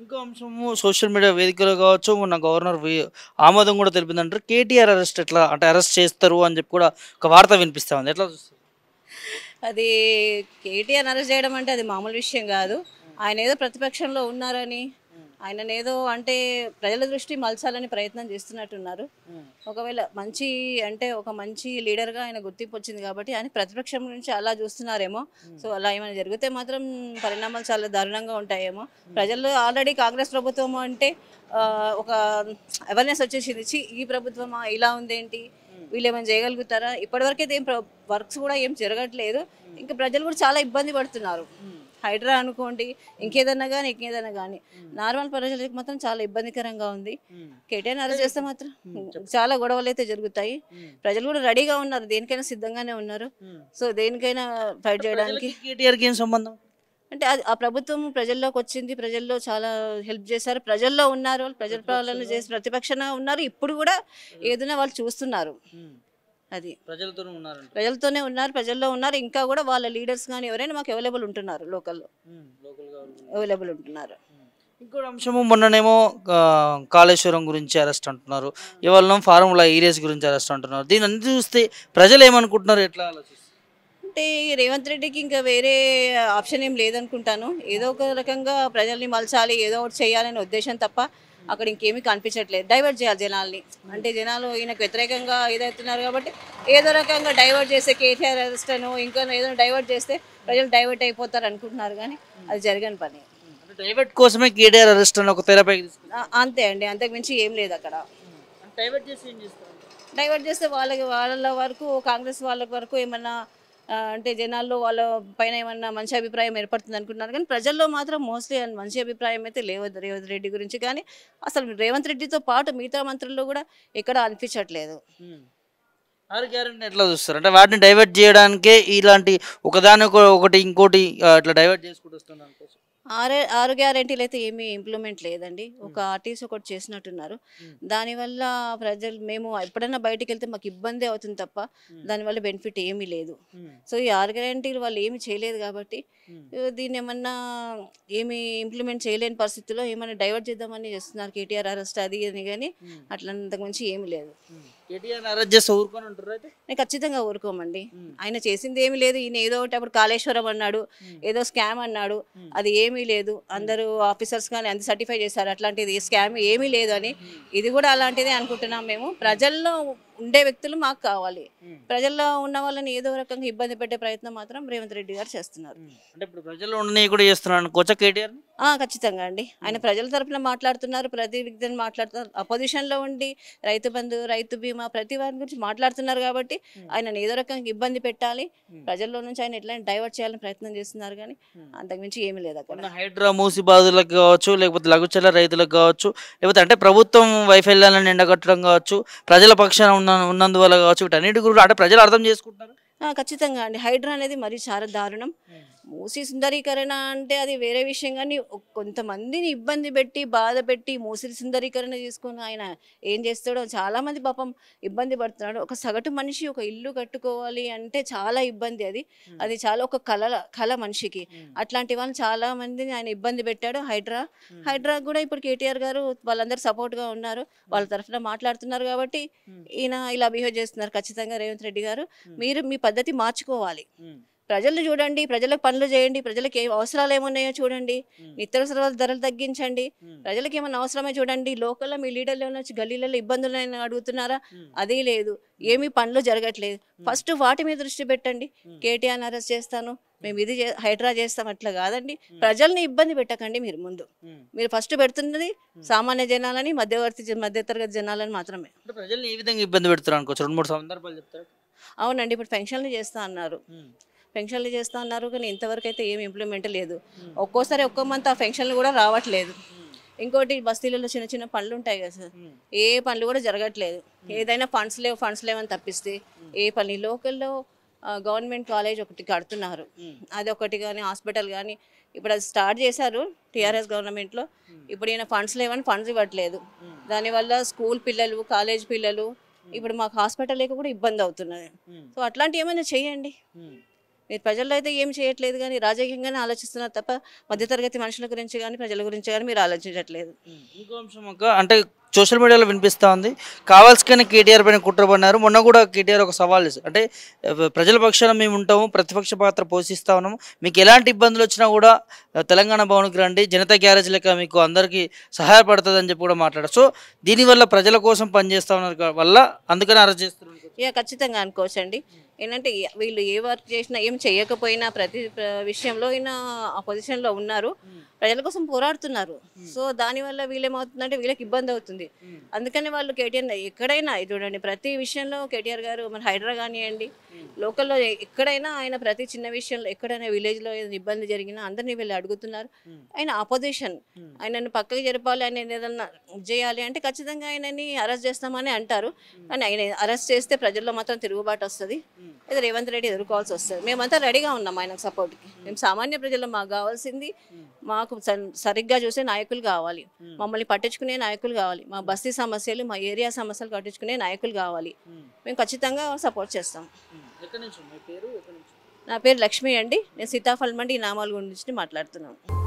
ఇంకో అంశము సోషల్ మీడియా వేదికలో కావచ్చు, మొన్న గవర్నర్ ఆమోదం కూడా తెలిపిందంటారు. కేటీఆర్ అరెస్ట్ ఎట్లా అంటే అరెస్ట్ చేస్తారు అని చెప్పి కూడా ఒక వార్త వినిపిస్తా ఉంది. ఎట్లా చూస్తారు? అది కేటీఆర్ అరెస్ట్ చేయడం అంటే అది మామూలు విషయం కాదు. ఆయన ఏదో ప్రతిపక్షంలో ఉన్నారని, ఆయన ఏదో అంటే ప్రజల దృష్టి మలచాలని ప్రయత్నం చేస్తున్నట్టున్నారు. ఒకవేళ మంచి అంటే ఒక మంచి లీడర్గా ఆయన గుర్తింపు వచ్చింది కాబట్టి ఆయన ప్రతిపక్షం నుంచి అలా చూస్తున్నారేమో. సో అలా ఏమైనా జరిగితే మాత్రం పరిణామాలు చాలా దారుణంగా ఉంటాయేమో. ప్రజల్లో ఆల్రెడీ కాంగ్రెస్ ప్రభుత్వం అంటే ఒక అవేర్నెస్ వచ్చేసింది, ఈ ప్రభుత్వం ఇలా ఉందేంటి, వీళ్ళు ఏమైనా చేయగలుగుతారా. ఇప్పటివరకైతే ఏం వర్క్స్ కూడా ఏం జరగట్లేదు. ఇంకా ప్రజలు కూడా చాలా ఇబ్బంది పడుతున్నారు. హైడ్రా అనుకోండి, ఇంకేదన్నా కానీ నార్మల్ ప్రజలకు మాత్రం చాలా ఇబ్బందికరంగా ఉంది. కేటీఆర్ అరెస్ట్ చేస్తే మాత్రం చాలా గొడవలు అయితే జరుగుతాయి. ప్రజలు కూడా రెడీగా ఉన్నారు, దేనికైనా సిద్ధంగానే ఉన్నారు. సో దేనికైనా ఫైట్ చేయడానికి. కేటీఆర్కి ఏం సంబంధం అంటే ఆ ప్రభుత్వం ప్రజల్లోకి వచ్చింది, ప్రజల్లో చాలా హెల్ప్ చేశారు, ప్రజల్లో ఉన్నారు, వాళ్ళు ప్రజల పాలన చేసి ప్రతిపక్షంగా ఉన్నారు. ఇప్పుడు కూడా ఏదైనా వాళ్ళు చూస్తున్నారు. అది ప్రజలతోనే ఉన్నారు, ప్రజల్లో ఉన్నారు. ఇంకా కూడా వాళ్ళ లీడర్స్ కానీ ఎవరైనా మాకు అవైలబుల్ ఉంటున్నారు, లోకల్లో అవైలబుల్ ఉంటున్నారు. ఇంకోటి అంశము మొన్ననేమో కాళేశ్వరం గురించి అరెస్ట్ అంటున్నారు, ఇవాళ ఫార్ములా ఈరేస్ గురించి అరెస్ట్ అంటున్నారు. దీని అన్ని చూస్తే ప్రజలు ఏమనుకుంటున్నారు, ఎట్లా ఆలోచిస్తారు? అంటే రేవంత్ రెడ్డికి ఇంకా వేరే ఆప్షన్ ఏం లేదనుకుంటాను. ఏదో ఒక రకంగా ప్రజల్ని మలచాలి, ఏదో ఒకటి చేయాలనే ఉద్దేశం తప్ప అక్కడ ఇంకేమీ కనిపించట్లేదు. డైవర్ట్ చేయాలి జనాల్ని. అంటే జనాలు ఈయనకు వ్యతిరేకంగా ఏదవుతున్నారు కాబట్టి ఏదో రకంగా డైవర్ట్ చేస్తే కేటీఆర్ అరెస్ట్ అనో ఇంకా ఏదో డైవర్ట్ చేస్తే ప్రజలు డైవర్ట్ అయిపోతారు అనుకుంటున్నారు, కానీ అది జరగని పని. డైవర్ట్ కోసమే కేటీఆర్ అరెస్ట్ అని ఒక తెరపైకి అంతే అండి, అంతకు మించి ఏం లేదు అక్కడ. డైవర్ట్ చేస్తే వాళ్ళ వరకు కాంగ్రెస్ వాళ్ళ వరకు ఏమన్నా అంటే జనాల్లో వాళ్ళ పైన ఏమన్నా మంచి అభిప్రాయం ఏర్పడుతుంది అనుకుంటున్నారు, కానీ ప్రజల్లో మాత్రం మోస్ట్లీ మంచి అభిప్రాయం అయితే లేదు రేవంత్ రెడ్డి గురించి. కానీ అసలు రేవంత్ రెడ్డితో పాటు మిగతా మంత్రుల్లో కూడా ఎక్కడ అనిపించట్లేదు. 6 గ్యారెంటీ ఎట్లా చూస్తారు? అంటే వాటిని డైవర్ట్ చేయడానికే ఇలాంటి ఒకటి ఇంకోటి ఇట్లా డైవర్ట్ చేసుకుంటూ వస్తున్నారు. 6 గ్యారెంటీలు అయితే ఏమీ ఇంప్లిమెంట్ లేదండి. ఒక ఆర్టీసీ ఒకటి చేసినట్టున్నారు. దానివల్ల ప్రజలు మేము ఎప్పుడైనా బయటికి వెళ్తే మాకు ఇబ్బంది అవుతుంది తప్ప దానివల్ల బెనిఫిట్ ఏమీ లేదు. సో ఈ 6 గ్యారెంటీలు వాళ్ళు ఏమీ చేయలేదు కాబట్టి దీన్ని ఏమన్నా ఏమి ఇంప్లిమెంట్ చేయలేని పరిస్థితుల్లో ఏమైనా డైవర్ట్ చేద్దామని చేస్తున్నారు. కేటీఆర్ అరెస్ట్ అది అని, కానీ అట్లా అంతకు మించి ఏమీ లేదు. కేటీఆర్ అరెస్ట్ చేస్తే ఊరుకొని ఉంటారు అయితే? ఖచ్చితంగా ఊరుకోమండి. ఆయన చేసింది ఏమీ లేదు. ఈయన ఏదో ఒకటి అప్పుడు కాళేశ్వరం అన్నాడు, ఏదో స్కామ్ అన్నాడు, అది ఏమీ లేదు. అందరూ ఆఫీసర్స్ కానీ అంత సర్టిఫై చేశారు అట్లాంటిది స్కామ్ ఏమీ లేదు అని. ఇది కూడా అలాంటిదే అనుకుంటున్నాం మేము. ప్రజల్లో ఉండే వ్యక్తులు మాకు కావాలి. ప్రజల్లో ఉన్న వాళ్ళని ఏదో రకంగా ఇబ్బంది పెట్టే ప్రయత్నం మాత్రం రేవంత్ రెడ్డి గారు చేస్తున్నారు. అంటే ఇప్పుడు ప్రజల్లో ఉండని కూడా చేస్తున్నారు అనుకోవచ్చా కేటీఆర్? ఖచ్చితంగా అండి. ఆయన ప్రజల తరఫున మాట్లాడుతున్నారు, ప్రతి వ్యక్తిని మాట్లాడుతున్నారు. అపోజిషన్లో ఉండి రైతు బంధు, రైతు బీమా ప్రతి వారి గురించి మాట్లాడుతున్నారు కాబట్టి ఆయన ఏదో రకంగా ఇబ్బంది పెట్టాలి, ప్రజల్లో నుంచి ఆయన ఎట్లా డైవర్ట్ చేయాలని ప్రయత్నం చేస్తున్నారు, కానీ అంతకుమించి ఏమీ లేదు అక్కడ. హైడ్రా మూసి బాధలకు కావచ్చు, లేకపోతే లఘుచల రైతులకు కావచ్చు, లేకపోతే అంటే ప్రభుత్వం వైఫల్యాలను ఎండగట్టడం కావచ్చు, ప్రజల పక్షాన ఉన్నందువల్ల కావచ్చు, వీటన్నిటి గురించి అంటే ప్రజలు అర్థం చేసుకుంటున్నారు. ఖచ్చితంగా అండి. హైడ్రా అనేది మరీ చాలా దారుణం. మూసి సుందరీకరణ అంటే అది వేరే విషయం, కానీ కొంతమందిని ఇబ్బంది పెట్టి బాధ పెట్టి మూసి సుందరీకరణ చేసుకుని ఆయన ఏం చేస్తాడో చాలామంది పాపం ఇబ్బంది పడుతున్నాడు. ఒక సగటు మనిషి ఒక ఇల్లు కట్టుకోవాలి అంటే చాలా ఇబ్బంది. అది చాలా ఒక కళ మనిషికి. అట్లాంటి వాళ్ళు చాలా మందిని ఆయన ఇబ్బంది పెట్టాడు. హైడ్రా కూడా ఇప్పుడు కేటీఆర్ గారు వాళ్ళందరూ సపోర్ట్గా ఉన్నారు, వాళ్ళ తరఫున మాట్లాడుతున్నారు కాబట్టి ఈయన ఇలా బిహేవ్ చేస్తున్నారు. ఖచ్చితంగా రేవంత్ రెడ్డి గారు మీరు మీ పద్ధతి మార్చుకోవాలి. ప్రజలు చూడండి, ప్రజలకు పనులు చేయండి, ప్రజలకు ఏ అవసరాలు ఏమున్నాయో చూడండి, నిత్యావసర ధరలు తగ్గించండి, ప్రజలకు ఏమైనా అవసరమే చూడండి. లోకల్లో మీ లీడర్లు ఏమైనా వచ్చి గల్లీలలో ఇబ్బందులు అడుగుతున్నారా? అదే లేదు, ఏమీ పనులు జరగట్లేదు. ఫస్ట్ వాటి మీద దృష్టి పెట్టండి. కేటీఆర్ అరెస్ట్ చేస్తాను, మేము ఇది హైడ్రా చేస్తాం, అట్లా కాదండి. ప్రజల్ని ఇబ్బంది పెట్టకండి. మీరు ఫస్ట్ పెడుతున్నది సామాన్య జనాలని, మధ్యతరగతి జనాలని మాత్రమే. ప్రజల్ని ఏ విధంగా ఇబ్బంది పెడుతున్నారు అనుకోవచ్చు? 2-3 సందర్భాలు చెప్తారు. అవునండి, ఇప్పుడు పెన్షన్లు చేస్తా అన్నారు, కానీ ఇంతవరకు అయితే ఏమి ఇంప్లిమెంట్ లేదు. ఒక్కోసారి ఒక్కో మంత్ ఆ పెన్షన్లు కూడా రావట్లేదు. ఇంకోటి బస్తీలలో చిన్న చిన్న పనులు ఉంటాయి కదా సార్, ఏ పనులు కూడా జరగట్లేదు. ఏదైనా ఫండ్స్ లేవని తప్పిస్తే ఏ పని. లోకల్లో గవర్నమెంట్ కాలేజ్ ఒకటి కడుతున్నారు, అది ఒకటి కానీ హాస్పిటల్ కానీ ఇప్పుడు అది స్టార్ట్ చేశారు టీఆర్ఎస్ గవర్నమెంట్లో. ఇప్పుడు ఈయన ఫండ్స్ లేవని ఫండ్స్ ఇవ్వట్లేదు. దానివల్ల స్కూల్ పిల్లలు, కాలేజ్ పిల్లలు, ఇప్పుడు మాకు హాస్పిటల్ లేక కూడా ఇబ్బంది అవుతున్నది. సో అట్లాంటివి ఏమైనా చేయండి. మీరు ప్రజల్లో అయితే ఏం చేయట్లేదు కానీ రాజకీయంగానే ఆలోచిస్తున్నారు తప్ప మధ్యతరగతి మనుషుల గురించి కానీ ప్రజల గురించి కానీ మీరు ఆలోచించట్లేదు. ఇంకో అంశం అక్క, అంటే సోషల్ మీడియాలో వినిపిస్తూ ఉంది కావాల్సుకనే కేటీఆర్ పైన కుట్ర పన్నారు. మొన్న కూడా కేటీఆర్ ఒక సవాల్ చేశారు, అంటే ప్రజల పక్షాన మేము ఉంటాము, ప్రతిపక్ష పాత్ర పోషిస్తా ఉన్నాము, మీకు ఎలాంటి ఇబ్బందులు వచ్చినా కూడా తెలంగాణ భవన్కి రండి, జనతా గ్యారేజ్ లెక్క మీకు అందరికీ సహాయపడుతుంది అని చెప్పి కూడా మాట్లాడారు. సో దీనివల్ల ప్రజల కోసం పనిచేస్తా ఉన్నారు వల్ల అందుకని అరెస్ట్ చేస్తున్నారు. ఇక ఖచ్చితంగా అనుకోవచ్చండి. ఏంటంటే వీళ్ళు ఏ వర్క్ చేసినా ఏం చేయకపోయినా ప్రతి విషయంలో అయినా ఆ పొజిషన్లో ఉన్నారు, ప్రజల కోసం పోరాడుతున్నారు. సో దానివల్ల వీళ్ళేమవుతుందంటే వీళ్ళకి ఇబ్బంది అవుతుంది. అందుకని వాళ్ళు కేటీఆర్ ఎక్కడైనా చూడండి ప్రతి విషయంలో కేటీఆర్ గారు మన హైడ్రా కానివ్వండి లోకల్లో ఎక్కడైనా ఆయన ప్రతి చిన్న విషయంలో ఎక్కడైనా విలేజ్లో ఏదైనా ఇబ్బంది జరిగినా అందరినీ వీళ్ళు అడుగుతున్నారు. ఆయన ఆపోజిషన్, ఆయనను పక్కకి జరపాలి, ఆయన ఏదన్నా చేయాలి అంటే ఖచ్చితంగా ఆయనని అరెస్ట్ చేస్తామని అంటారు. కానీ ఆయన అరెస్ట్ చేస్తే ప్రజల్లో మాత్రం తిరుగుబాటు వస్తుంది, ఇది రేవంత్ రెడ్డి ఎదుర్కోవాల్సి వస్తుంది. మేమంతా రెడీగా ఉన్నాం ఆయనకు సపోర్ట్కి. మేము సామాన్య ప్రజలు, మాకు కావాల్సింది మాకు సరిగ్గా చూసే నాయకులు కావాలి, మమ్మల్ని పట్టించుకునే నాయకులు కావాలి, మా బస్తీ సమస్యలు మా ఏరియా సమస్యలు పట్టించుకునే నాయకులు కావాలి. మేము ఖచ్చితంగా సపోర్ట్ చేస్తాం. ఎక్కడి నుంచి మీ పేరు? నా పేరు లక్ష్మి అండి, నేను సీతాఫల్ మండి నామాల గురించి మాట్లాడుతున్నాను.